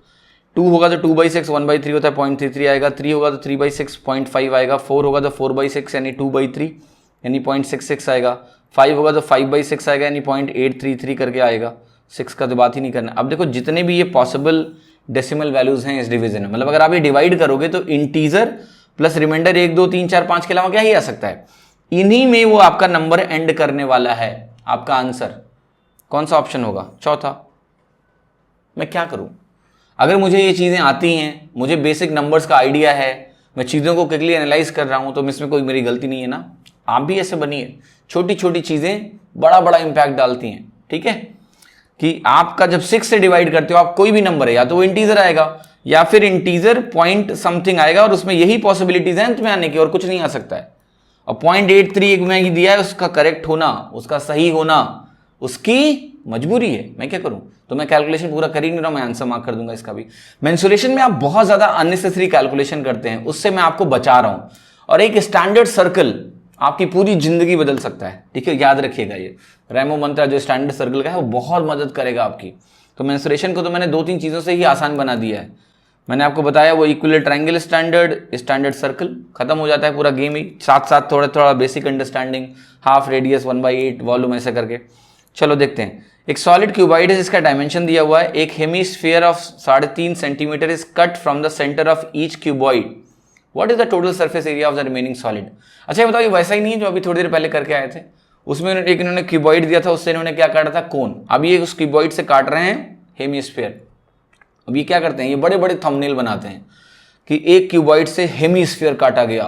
A: 2 होगा तो 2/6, 1/3 होता है 0.33 आएगा, 3 होगा तो 3/6 0.5 आएगा, 4 होगा तो 4/6 यानी 2/3 यानी 0.66 आएगा, 5 होगा तो 5/6 आएगा यानी 0.833 करके आएगा, 6 का तो बात ही नहीं करना। अब देखो जितने भी ये पॉसिबल डेसिमल वैल्यूज हैं इस डिवीजन में, मतलब अगर आप ये डिवाइड करोगे तो इंटीजर प्लस रिमाइंडर 1 2 3 4 5 के अलावा क्या ही आ सकता है, इन्हीं में वो आपका नंबर एंड करने वाला है। आपका आंसर कौन सा ऑप्शन होगा, चौथा। मैं क्या करूं, अगर मुझे ये चीजें आती हैं, मुझे बेसिक नंबर्स का आइडिया है, मैं चीजों को क्विकली एनालाइज कर रहा हूं, तो इसमें कोई मेरी गलती नहीं है ना। आप भी ऐसे बनिए, छोटी छोटी चीजें बड़ा बड़ा इंपैक्ट डालती हैं। ठीक है, कि आपका जब 6 से डिवाइड करते हो आप कोई भी नंबर है, या तो वो इंटीजर आएगा या फिर इंटीजर पॉइंट समथिंग आएगा, और उसमें यही पॉसिबिलिटीज हैं अंत में आने की, और कुछ नहीं आ सकता है। और 0.83 में ही दिया है, उसका करेक्ट होना, उसका सही होना उसकी मजबूरी है, मैं क्या करूं। तो मैं कैलकुलेशन पूरा कर ही नहीं रहा हूं, मैं आंसर मार्क कर दूंगा इसका भी। मेंसुरेशन में आप बहुत ज्यादा अननेसेसरी कैलकुलेशन करते हैं, उससे मैं आपको बचा रहा हूं। और एक स्टैंडर्ड सर्कल आपकी पूरी जिंदगी बदल सकता है। ठीक है, याद रखिएगा, ये रेमो मंत्र जो स्टैंडर्ड सर्कल का है वो बहुत मदद करेगा आपकी। तो मेंसुरेशन को तो मैंने 2-3 चीजों से ही आसान बना दिया है। मैंने आपको बताया वो इक्विलर ट्रायंगल स्टैंडर्ड सर्कल, खत्म हो जाता है पूरा गेम ही। साथ साथ थोड़ा थोड़ा basic understanding, half radius 1/8 volume ऐसे करके। चलो देखते हैं, एक सॉलिड क्यूबॉइड है जिसका डायमेंशन दिया हुआ है, एक hemisphere of 3.5 centimetre is cut from the centre of each cuboid, what is the total surface area of the remaining solid. अच्छा ये बताओ, ये वैसा ही नहीं है जो अभी थोड़ी देर पहले करके आए थे, उसमें एक इन्होंने क्यूबॉइड दिया था, उससे इन्होंने क्या काटा था, कोन। अब ये उस क्यूबॉइड से काट रहे हैं हेमीस्फीयर। अब ये क्या करते हैं, ये बड़े बड़े थंबनेल बनाते हैं कि एक क्यूबॉइड से हेमीस्फीयर काटा गया,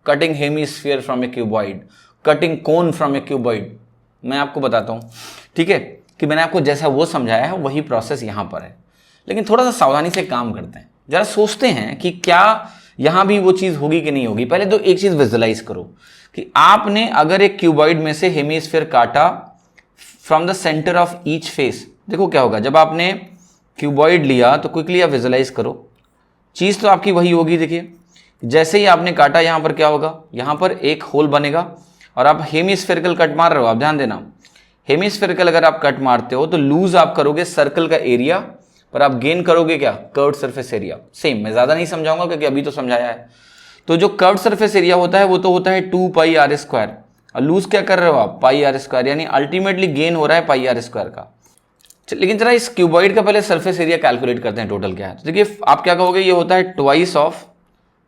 A: cutting hemisphere from A cuboid, cutting cone from A cuboid. मैं आपको बताता हूं, ठीक है, कि मैंने आपको जैसा वो समझाया है वही प्रोसेस यहां पर है, लेकिन थोड़ा सा सावधानी से काम करते हैं, जरा सोचते हैं कि क्या यहां भी वो चीज होगी कि नहीं होगी। पहले तो एक चीज विजुअलाइज करो कि आपने अगर एक क्यूबॉइड में से हेमीस्फीयर काटा from the centre of each face, देखो क्या होगा। जब आपने क्यूबॉइड लिया तो क्विकली आप विजुअलाइज करो, चीज तो आपकी वही होगी। देखिए जैसे ही आपने काटा, यहां पर क्या होगा, यहां पर एक होल बनेगा, और आप हेमीस्फेरिकल कट मार रहे हो। आप ध्यान देना, हेमीस्फेरिकल अगर आप कट मारते हो तो लूज आप करोगे सर्कल का एरिया, पर आप गेन करोगे क्या, कर्व्ड सरफेस एरिया। सेम, मैं ज्यादा नहीं समझाऊंगा क्योंकि अभी तो समझाया है। तो जो कर्व्ड सरफेस एरिया होता है वो तो होता है 2πr², और लूज क्या कर रहे हो आप, πr², यानी अल्टीमेटली गेन हो रहा है πr² का। लेकिन जरा इस क्यूबॉइड का पहले सरफेस एरिया कैलकुलेट करते हैं टोटल क्या है। तो देखिए आप क्या कहोगे, ये होता है ट्वाइस ऑफ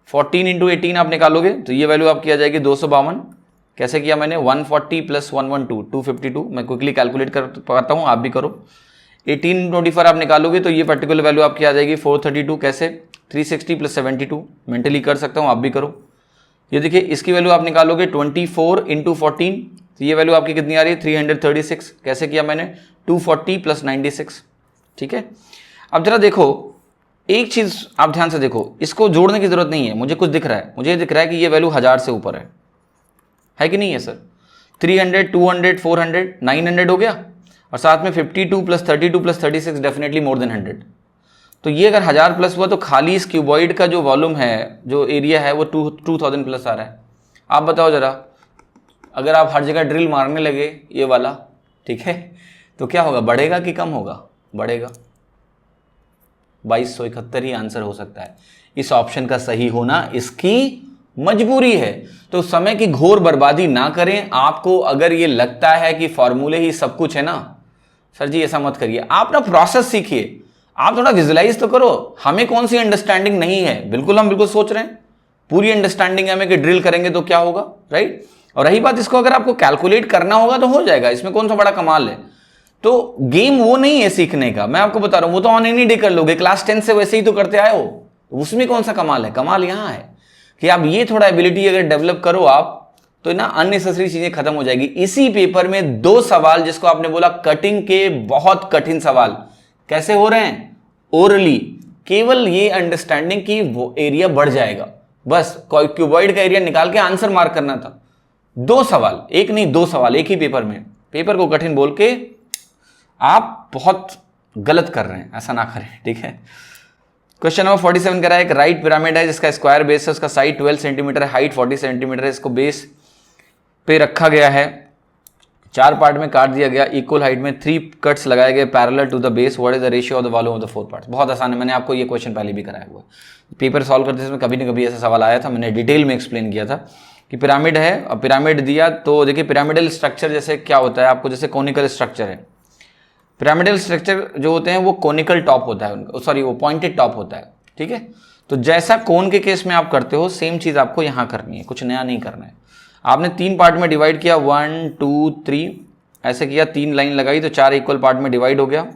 A: 14 × 18 आप निकालोगे तो ये वैल्यू आपकी आ जाएगी 252। कैसे किया मैंने, 140 + 112 252। मैं क्विकली कैलकुलेट कर पाता हूँ, आप भी करो। 18 × 24 आप निकालोगे तो ये पर्टिकुलर वैल्यू आपकी आ जाएगी 432। कैसे, 360 + 72 मेंटली कर सकता हूँ, आप भी करो। ये देखिए इसकी वैल्यू आप निकालोगे 24 × 14, तो ये वैल्यू आपकी कितनी आ रही है, 336। कैसे किया मैंने, 240 + 96। ठीक है, अब जरा देखो एक चीज आप ध्यान से देखो, इसको जोड़ने की जरूरत नहीं है, मुझे कुछ दिख रहा है, मुझे दिख रहा है कि ये वैल्यू 1000 से ऊपर है कि नहीं है सर। 300 200 400 900 हो गया, और साथ में 52 + 32 + 36 डेफिनेटली मोर देन 100। तो ये अगर 1000 प्लस हुआ तो खाली इस क्यूबॉइड का जो वॉल्यूम है, जो एरिया है, वो 2000 प्लस आ रहा है। आप बताओ जरा, अगर आप हर जगह ड्रिल मारने लगे ये वाला, ठीक है, तो क्या होगा, बढ़ेगा कि कम होगा, बढ़ेगा। 2271 ही आंसर हो सकता है। इस ऑप्शन का सही होना इसकी मजबूरी है। तो समय की घोर बर्बादी ना करें। आपको अगर ये लगता है कि फॉर्मूले ही सब कुछ है ना, सर जी ऐसा मत करिए, आप ना प्रोसेस सीखिए, आप थोड़ा विजुलाइज तो करो। हमें कौन सी अंडरस्टैंडिंग नहीं है, बिल्कुल हम बिल्कुल सोच रहे हैं, पूरी अंडरस्टैंडिंग है हमें कि ड्रिल करेंगे तो क्या होगा, राइट। और रही बात, इसको अगर आपको कैलकुलेट करना होगा तो हो जाएगा, इसमें कौन सा बड़ा कमाल है। तो गेम वो नहीं है सीखने का, मैं आपको बता रहा हूं, वो तो ऑन एनी डे कर लोगे, क्लास 10 से वैसे ही तो करते आए हो, उसमें कौन सा कमाल है। कमाल यहां है कि आप ये थोड़ा एबिलिटी अगर डेवलप करो आप, तो ना अननेसेसरी चीजें खत्म हो जाएगी। इसी पेपर में 2 सवाल जिसको आपने बोला कटिंग के बहुत कठिन सवाल कैसे हो रहे हैं, ओरली, केवल ये अंडरस्टैंडिंग की वो एरिया बढ़ जाएगा, बस क्यूबॉइड का एरिया निकाल के आंसर मार्क करना था। 2 सवाल, एक नहीं 2 सवाल एक ही पेपर में। पेपर को कठिन बोल के आप बहुत गलत कर रहे हैं, ऐसा ना करें, ठीक है। क्वेश्चन नंबर 47 कह रहा है एक राइट पिरामिड है जिसका स्क्वायर बेस है, उसका साइड 12 सेंटीमीटर है, हाइट 40 सेंटीमीटर है, इसको बेस पे रखा गया है, 4 पार्ट में काट दिया गया, इक्वल हाइट में 3 कट्स लगाए गए parallel to the base, what is the ratio of the volume of the 4 parts. बहुत आसान है, मैंने आपको ये क्वेश्चन पहले भी कराया हुआ है। पेपर सॉल्व करते समय कभी न कभी ऐसा सवाल आया था, मैंने डिटेल में एक्सप्लेन किया था कि पिरामिड है, अब पिरामिड दिया तो देखिए पिरामिडल स्ट्रक्चर जैसे क्या होता है आपको, जैसे कोनिकल स्ट्रक्चर है, पिरामिडल स्ट्रक्चर जो होते हैं वो कोनिकल टॉप होता है उनका, सॉरी वो पॉइंटेड टॉप होता है, ठीक है। तो जैसा कोन के केस में आप करते हो सेम चीज आपको यहां करनी है, कुछ नया नहीं करना है। आपने 3 पार्ट में डिवाइड किया, 1 2 3 ऐसे किया, 3 लाइन लगाई तो 4 इक्वल पार्ट में डिवाइड हो गया।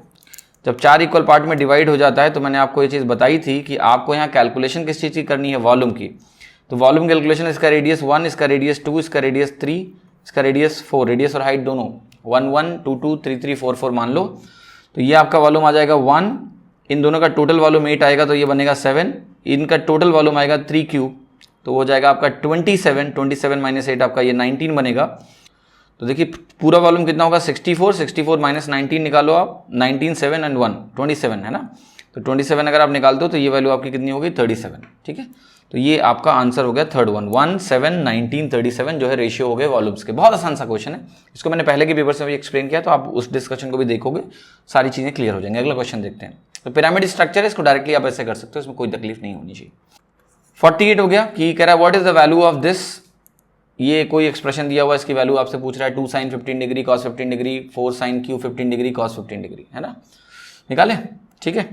A: जब 4 इक्वल पार्ट में डिवाइड हो जाता है तो मैंने आपको ये चीज़ बताई थी कि आपको यहाँ कैलकुलेशन किस चीज़ की करनी है, वॉल्यूम की। तो वॉल्यूम कैलकुलेशन, इसका रेडियस 1, इसका रेडियस 2, इसका रेडियस 3, इसका रेडियस 4, रेडियस और हाइट दोनों 1 1 2 2 3 3 4 4 मान लो। तो ये आपका वॉल्यूम आ जाएगा 1, इन दोनों का टोटल वॉल्यूम 8 आएगा तो ये बनेगा 7, इनका टोटल वॉल्यूम आएगा 3 क्यूब, तो हो जाएगा आपका 27, 27 माइनस 8 आपका ये 19 बनेगा। तो देखिए पूरा वॉल्यूम कितना होगा 64, 64 माइनस 19 निकालो आप, 19 7 एंड 1 27 है ना। तो 27 अगर आप निकालते हो तो ये वैल्यू आपकी कितनी होगी 37, ठीक है। तो ये आपका आंसर हो गया थर्ड वन, 1 7 19 37 जो है रेशियो हो गए वॉल्यूम्स के। बहुत आसान सा क्वेश्चन है, इसको मैंने पहले के पेपर से भी एक्सप्लेन किया, तो आप उस डिस्कशन को भी देखोगे, सारी चीजें क्लियर हो जाएंगी। अगला क्वेश्चन देखते हैं। तो पिरामिड स्ट्रक्चर है, इसको डायरेक्टली आप ऐसे कर सकते हो, इसमें कोई तकलीफ नहीं होनी चाहिए। 48 हो गया कि कह रहा है what is the value of this, ये कोई एक्सप्रेशन दिया हुआ है, इसकी वैल्यू आपसे पूछ रहा है 2 sin 15 degree cos 15 degree 4 sin Q 15 degree cos 15 degree, है ना, निकाले, ठीक है।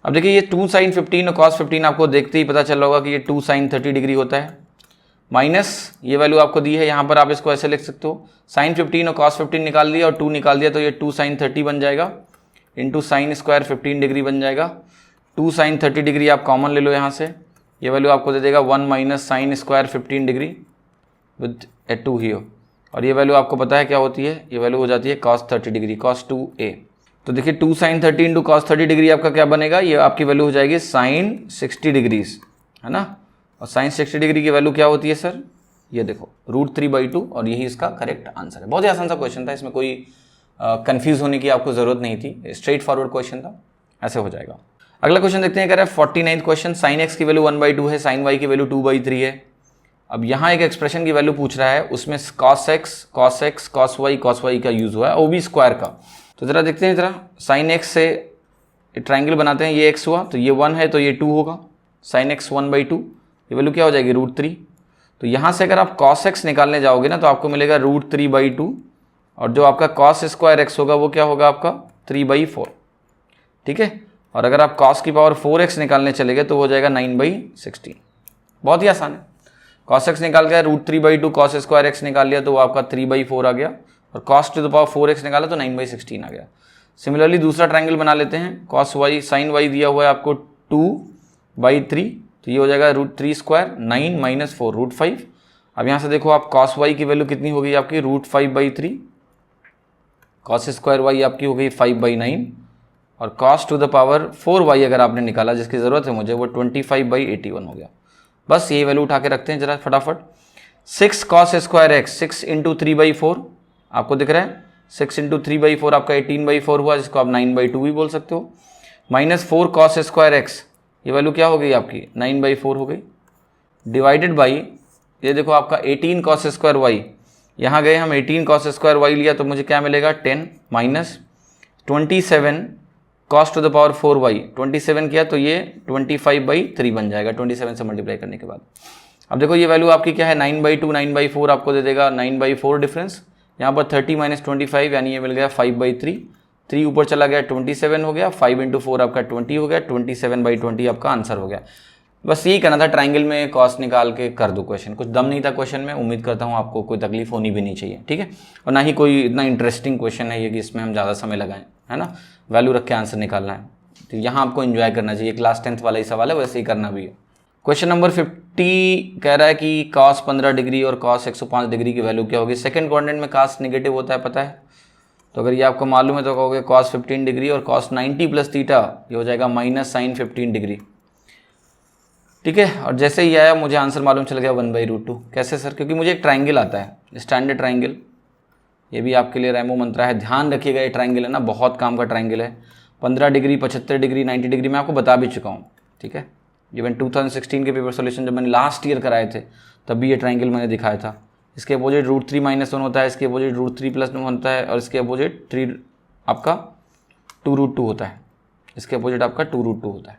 A: अब देखिए ये 2 sin 15 और cos 15 आपको देखते ही पता चल रहा होगा कि ये 2 sin 30 डिग्री होता है, माइनस ये वैल्यू आपको दी है, यहाँ पर आप इसको ऐसे लिख सकते हो, sin 15 और cos 15 निकाल दिया और 2 निकाल दिया तो ये 2 sin 30 बन जाएगा, इंटू साइन स्क्वायर 15 डिग्री बन जाएगा। 2 sin 30 डिग्री आप कॉमन ले लो यहाँ से, ये वैल्यू आपको दे देगा 1 minus sine square 15 degree with A 2 here, और ये वैल्यू आपको पता है क्या होती है, ये वैल्यू हो जाती है cos 30 डिग्री, cos 2a। तो देखिए 2 sin 30 इंटू cos 30 डिग्री आपका क्या बनेगा, ये आपकी वैल्यू हो जाएगी sin 60 डिग्रीज, है ना। और sin 60 डिग्री की वैल्यू क्या होती है सर, ये देखो √3/2, और यही इसका करेक्ट आंसर है। बहुत ही आसान सा क्वेश्चन था, इसमें कोई कंफ्यूज होने की आपको जरूरत नहीं थी, स्ट्रेट फॉरवर्ड क्वेश्चन था, ऐसे हो जाएगा। अगला क्वेश्चन देखते हैं, कह रहा है 49th क्वेश्चन, sin x की वैल्यू 1/2 है, sin y की वैल्यू 2/3 है। अब यहाँ एक एक्सप्रेशन की वैल्यू पूछ रहा है, उसमें cos x cos y का यूज हुआ है, वो भी स्क्वायर का। तो जरा देखते हैं, जरा sin x से ट्राइंगल बनाते हैं, ये x हुआ तो ये 1 है तो ये 2 होगा, sin x 1/2, ये वैल्यू क्या हो जाएगी √3। तो यहाँ से अगर आप cos x निकालने जाओगे ना तो आपको मिलेगा √3/2, और जो आपका cos स्क्वायर x होगा वो क्या होगा आपका 3/4, ठीक है। और अगर आप cos की पावर 4x निकालने चले गए तो हो जाएगा 9/16। बहुत ही आसान है, cos x निकाल गया √3/2, cos स्क्वायर x निकाल लिया तो वो आपका 3/4 आ गया, और cos to the power 4x निकाला तो 9/16 आ गया। सिमिलरली दूसरा ट्राइंगल बना लेते हैं, cos y sin y दिया हुआ है आपको 2/3, तो ये हो जाएगा √3 स्क्वायर 9 माइनस 4 √5। अब यहाँ से देखो आप cos y की वैल्यू कितनी होगी आपकी √5/3, cos स्क्वायर y आपकी हो गई 5/9, और cos to the power 4y अगर आपने निकाला जिसकी ज़रूरत है मुझे, वो 25/81 हो गया। बस ये वैल्यू उठा के रखते हैं जरा फटाफट। 6 cos स्क्वायर x 6 इंटू 3/4 आपको दिख रहा है, 6 इंटू 3/4 आपका 18/4 हुआ, जिसको आप 9/2 भी बोल सकते हो, माइनस 4 cos स्क्वायर x, ये वैल्यू क्या हो गई आपकी 9/4 हो गई, डिवाइडेड बाई ये देखो आपका 18 cos स्क्वायर y, यहाँ गए हम 18 cos स्क्वायर y लिया तो मुझे क्या मिलेगा 10 minus 27 cos to the power 4y, 27 किया तो ये 25/3 बन जाएगा 27 से मल्टीप्लाई करने के बाद। अब देखो ये वैल्यू आपकी क्या है 9/2, 9/4 आपको दे देगा 9/4 डिफरेंस, यहाँ पर 30 माइनस 25 यानी ये मिल गया 5/3, 3 ऊपर चला गया 27 हो गया, 5 इंटू 4 आपका 20 हो गया, 27/20 आपका आंसर हो गया। बस यही करना था, ट्राइंगल में कॉस निकाल के कर दो क्वेश्चन, कुछ दम नहीं था क्वेश्चन में, उम्मीद करता हूँ आपको कोई तकलीफ होनी भी नहीं चाहिए, ठीक है। और ना ही कोई इतना इंटरेस्टिंग क्वेश्चन है ये कि इसमें हम ज़्यादा समय लगाएं, है ना, वैल्यू रख के आंसर निकालना है, तो यहाँ आपको एंजॉय करना चाहिए, क्लास 10th वाला ही सवाल है, वैसे ही करना भी है। क्वेश्चन नंबर 50 कह रहा है कि cos 15 डिग्री और cos 105 डिग्री की वैल्यू क्या होगी। सेकंड क्वाड्रेंट में cos नेगेटिव होता है, पता है, तो अगर ये आपको मालूम है तो कहोगे cos 15 डिग्री और cos 90 प्लस थीटा ये हो जाएगा माइनस साइन 15 डिग्री। ठीक है, और जैसे ही आया मुझे आंसर मालूम चल गया 1/√2। कैसे सर? क्योंकि मुझे एक ट्राइंगल आता है, स्टैंडर्ड ट्राइंगल, ये भी आपके लिए रैमो मंत्रा है, ध्यान रखिएगा। ये ट्राइंगल है ना, बहुत काम का ट्राइंगल है। 15 डिग्री, 75 डिग्री, 90 डिग्री मैं आपको बता भी चुका हूँ। ठीक है, इवन 2016 के पेपर सोल्यूशन जब मैंने लास्ट ईयर कराए थे तब भी ये ट्राइंगल मैंने दिखाया था। इसके अपोजिट √3 - 1 होता है, इसके अपोजिट √3 + 1 होता है, और इसके अपोजिट 3 आपका 2√2 होता है, इसके अपोजिट आपका 2√2 होता है।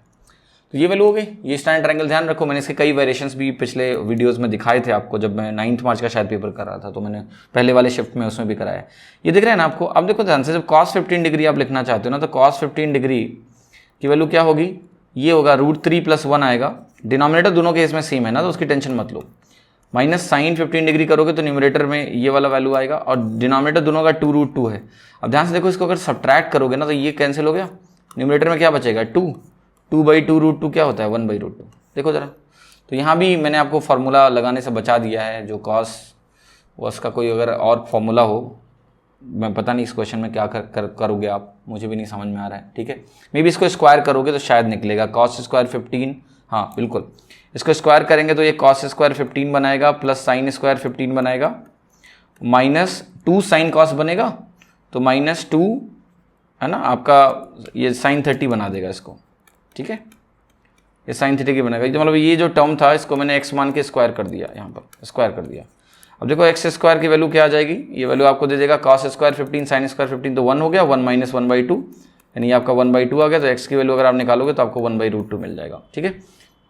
A: तो ये वैल्यू हो गई, ये स्टैंडर्ड ट्रायंगल। ध्यान रखो, मैंने इसके कई वेरिएशंस भी पिछले वीडियोस में दिखाए थे आपको, जब मैं 9 मार्च का शायद पेपर कर रहा था, तो मैंने पहले वाले शिफ्ट में उसमें भी कराया। ये दिख रहा है ना आपको? अब देखो ध्यान से, जब cos 15 डिग्री आप लिखना चाहते हो ना, तो cos 15 डिग्री की वैल्यू क्या होगी? ये होगा √3 + 1 आएगा। डिनोमिनेटर दोनों केस में सेम है ना, तो उसकी टेंशन मत लो। माइनस साइन 15 डिग्री करोगे तो न्यूमरेटर में ये वाला वैल्यू आएगा, और डिनोमिनेटर दोनों का 2√2 है। अब ध्यान से देखो, इसको अगर सब्ट्रैक्ट करोगे ना तो ये कैंसिल हो गया, न्यूमरेटर में क्या बचेगा? 2/2√2 क्या होता है? 1/√2। देखो जरा, तो यहाँ भी मैंने आपको फार्मूला लगाने से बचा दिया है, जो कॉस वॉस का कोई अगर और फार्मूला हो, मैं पता नहीं इस क्वेश्चन में क्या करोगे आप, मुझे भी नहीं समझ में आ रहा है। ठीक है, मे बी इसको स्क्वायर करोगे तो शायद निकलेगा cos स्क्वायर 15, हाँ बिल्कुल, इसको स्क्वायर करेंगे तो ये cos स्क्वायर 15 बनाएगा, प्लस साइन स्क्वायर 15 बनाएगा, -2 साइन कॉस बनेगा, तो -2 है ना आपका, ये साइन 30 बना देगा इसको। ठीक है, ये साइन 30 की बनेगा, तो मतलब ये जो टर्म था इसको मैंने x मान के स्क्वायर कर दिया, यहाँ पर स्क्वायर कर दिया। अब देखो x स्क्वायर की वैल्यू क्या आ जाएगी? ये वैल्यू आपको दे देगा cos स्क्वायर 15 साइन स्क्वायर 15, तो 1 हो गया, 1 - 1/2, यानी आपका 1/2 आ गया। तो x की वैल्यू अगर आप निकालोगे तो आपको 1/√2 मिल जाएगा। ठीक है,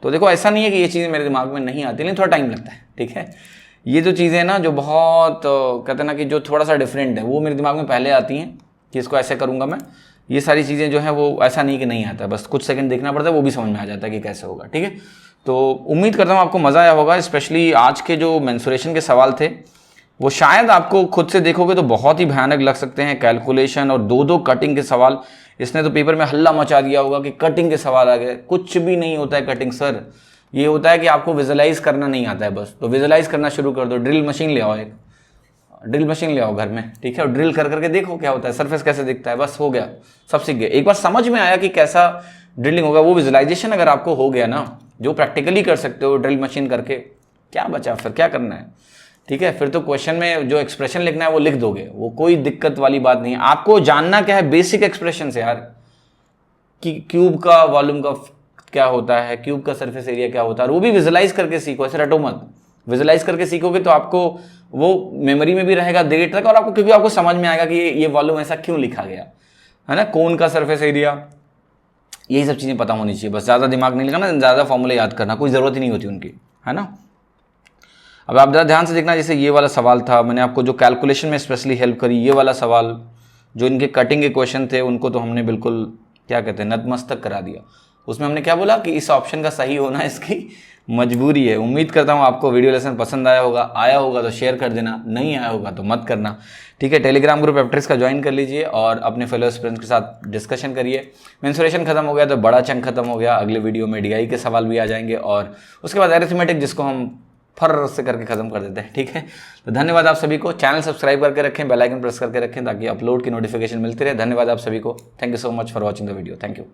A: तो देखो ऐसा नहीं है कि ये चीज़ें मेरे दिमाग में नहीं आती, लेकिन थोड़ा टाइम लगता है। ठीक है, ये जो चीज़ें ना जो बहुत कहते हैं ना कि जो थोड़ा सा डिफरेंट है, वो मेरे दिमाग में पहले आती हैं कि इसको ऐसे करूँगा मैं। ये सारी चीज़ें जो हैं वो ऐसा नहीं कि नहीं आता है, बस कुछ सेकंड देखना पड़ता है, वो भी समझ में आ जाता है कि कैसे होगा। ठीक है, तो उम्मीद करता हूँ आपको मज़ा आया होगा। स्पेशली आज के जो मेंसुरेशन के सवाल थे वो शायद आपको खुद से देखोगे तो बहुत ही भयानक लग सकते हैं। कैलकुलेशन और 2-2 कटिंग के सवाल, इसने तो पेपर में हल्ला मचा दिया होगा कि कटिंग के सवाल आ गए। कुछ भी नहीं होता है कटिंग सर, ये होता है कि आपको विजुलाइज करना नहीं आता है बस, तो विजुलाइज करना शुरू कर दो। ड्रिल मशीन ले आओ, एक ड्रिल मशीन ले आओ घर में, ठीक है, और ड्रिल कर करके देखो क्या होता है, सरफेस कैसे दिखता है, बस हो गया, सब सीख गए। एक बार समझ में आया कि कैसा ड्रिलिंग होगा, वो विजुलाइजेशन अगर आपको हो गया ना, जो प्रैक्टिकली कर सकते हो ड्रिल मशीन करके, क्या बचा फिर, क्या करना है? ठीक है, फिर तो क्वेश्चन में जो एक्सप्रेशन लिखना है वो लिख दोगे, वो कोई दिक्कत वाली बात नहीं है। आपको जानना क्या है? बेसिक एक्सप्रेशन से यार, कि क्यूब का वॉल्यूम का क्या होता है, क्यूब का सरफेस एरिया क्या होता है, और वो भी विजुलाइज करके सीखो, ऐसे रटो मत। विजुलाइज करके सीखोगे तो आपको वो मेमोरी में भी रहेगा देर तक, और आपको क्योंकि आपको समझ में आएगा कि ये वॉल्यूम ऐसा क्यों लिखा गया है ना, कोन का सरफेस एरिया, यही सब चीज़ें पता होनी चाहिए। बस ज़्यादा दिमाग नहीं लगाना, ज़्यादा फॉर्मूले याद करना कोई ज़रूरत ही नहीं होती उनकी, है ना। अब आप ज़रा ध्यान से देखना, जैसे ये वाला सवाल था, मैंने आपको जो कैलकुलेशन में स्पेशली हेल्प करी, ये वाला सवाल जो इनके कटिंग के क्वेश्चन थे उनको तो हमने बिल्कुल क्या कहते हैं नतमस्तक करा दिया। उसमें हमने क्या बोला कि इस ऑप्शन का सही होना इसकी मजबूरी है। उम्मीद करता हूँ आपको वीडियो लेसन पसंद आया होगा तो शेयर कर देना, नहीं आया होगा तो मत करना। ठीक है, टेलीग्राम ग्रुप एप्ट्रिक्स का ज्वाइन कर लीजिए और अपने फेलो स्टूडेंट्स के साथ डिस्कशन करिए। मेंसुरेशन खत्म हो गया तो बड़ा चंक खत्म हो गया, अगले वीडियो में डीआई के सवाल भी आ जाएंगे, और उसके बाद अरिथमेटिक जिसको हम फर से करके खत्म कर देते हैं। ठीक है, तो धन्यवाद आप सभी को। चैनल सब्सक्राइब करके रखें, बेल आइकन प्रेस करके रखें ताकि अपलोड की नोटिफिकेशन मिलती रहे। धन्यवाद आप सभी को। Thank you so much for watching the video. Thank you.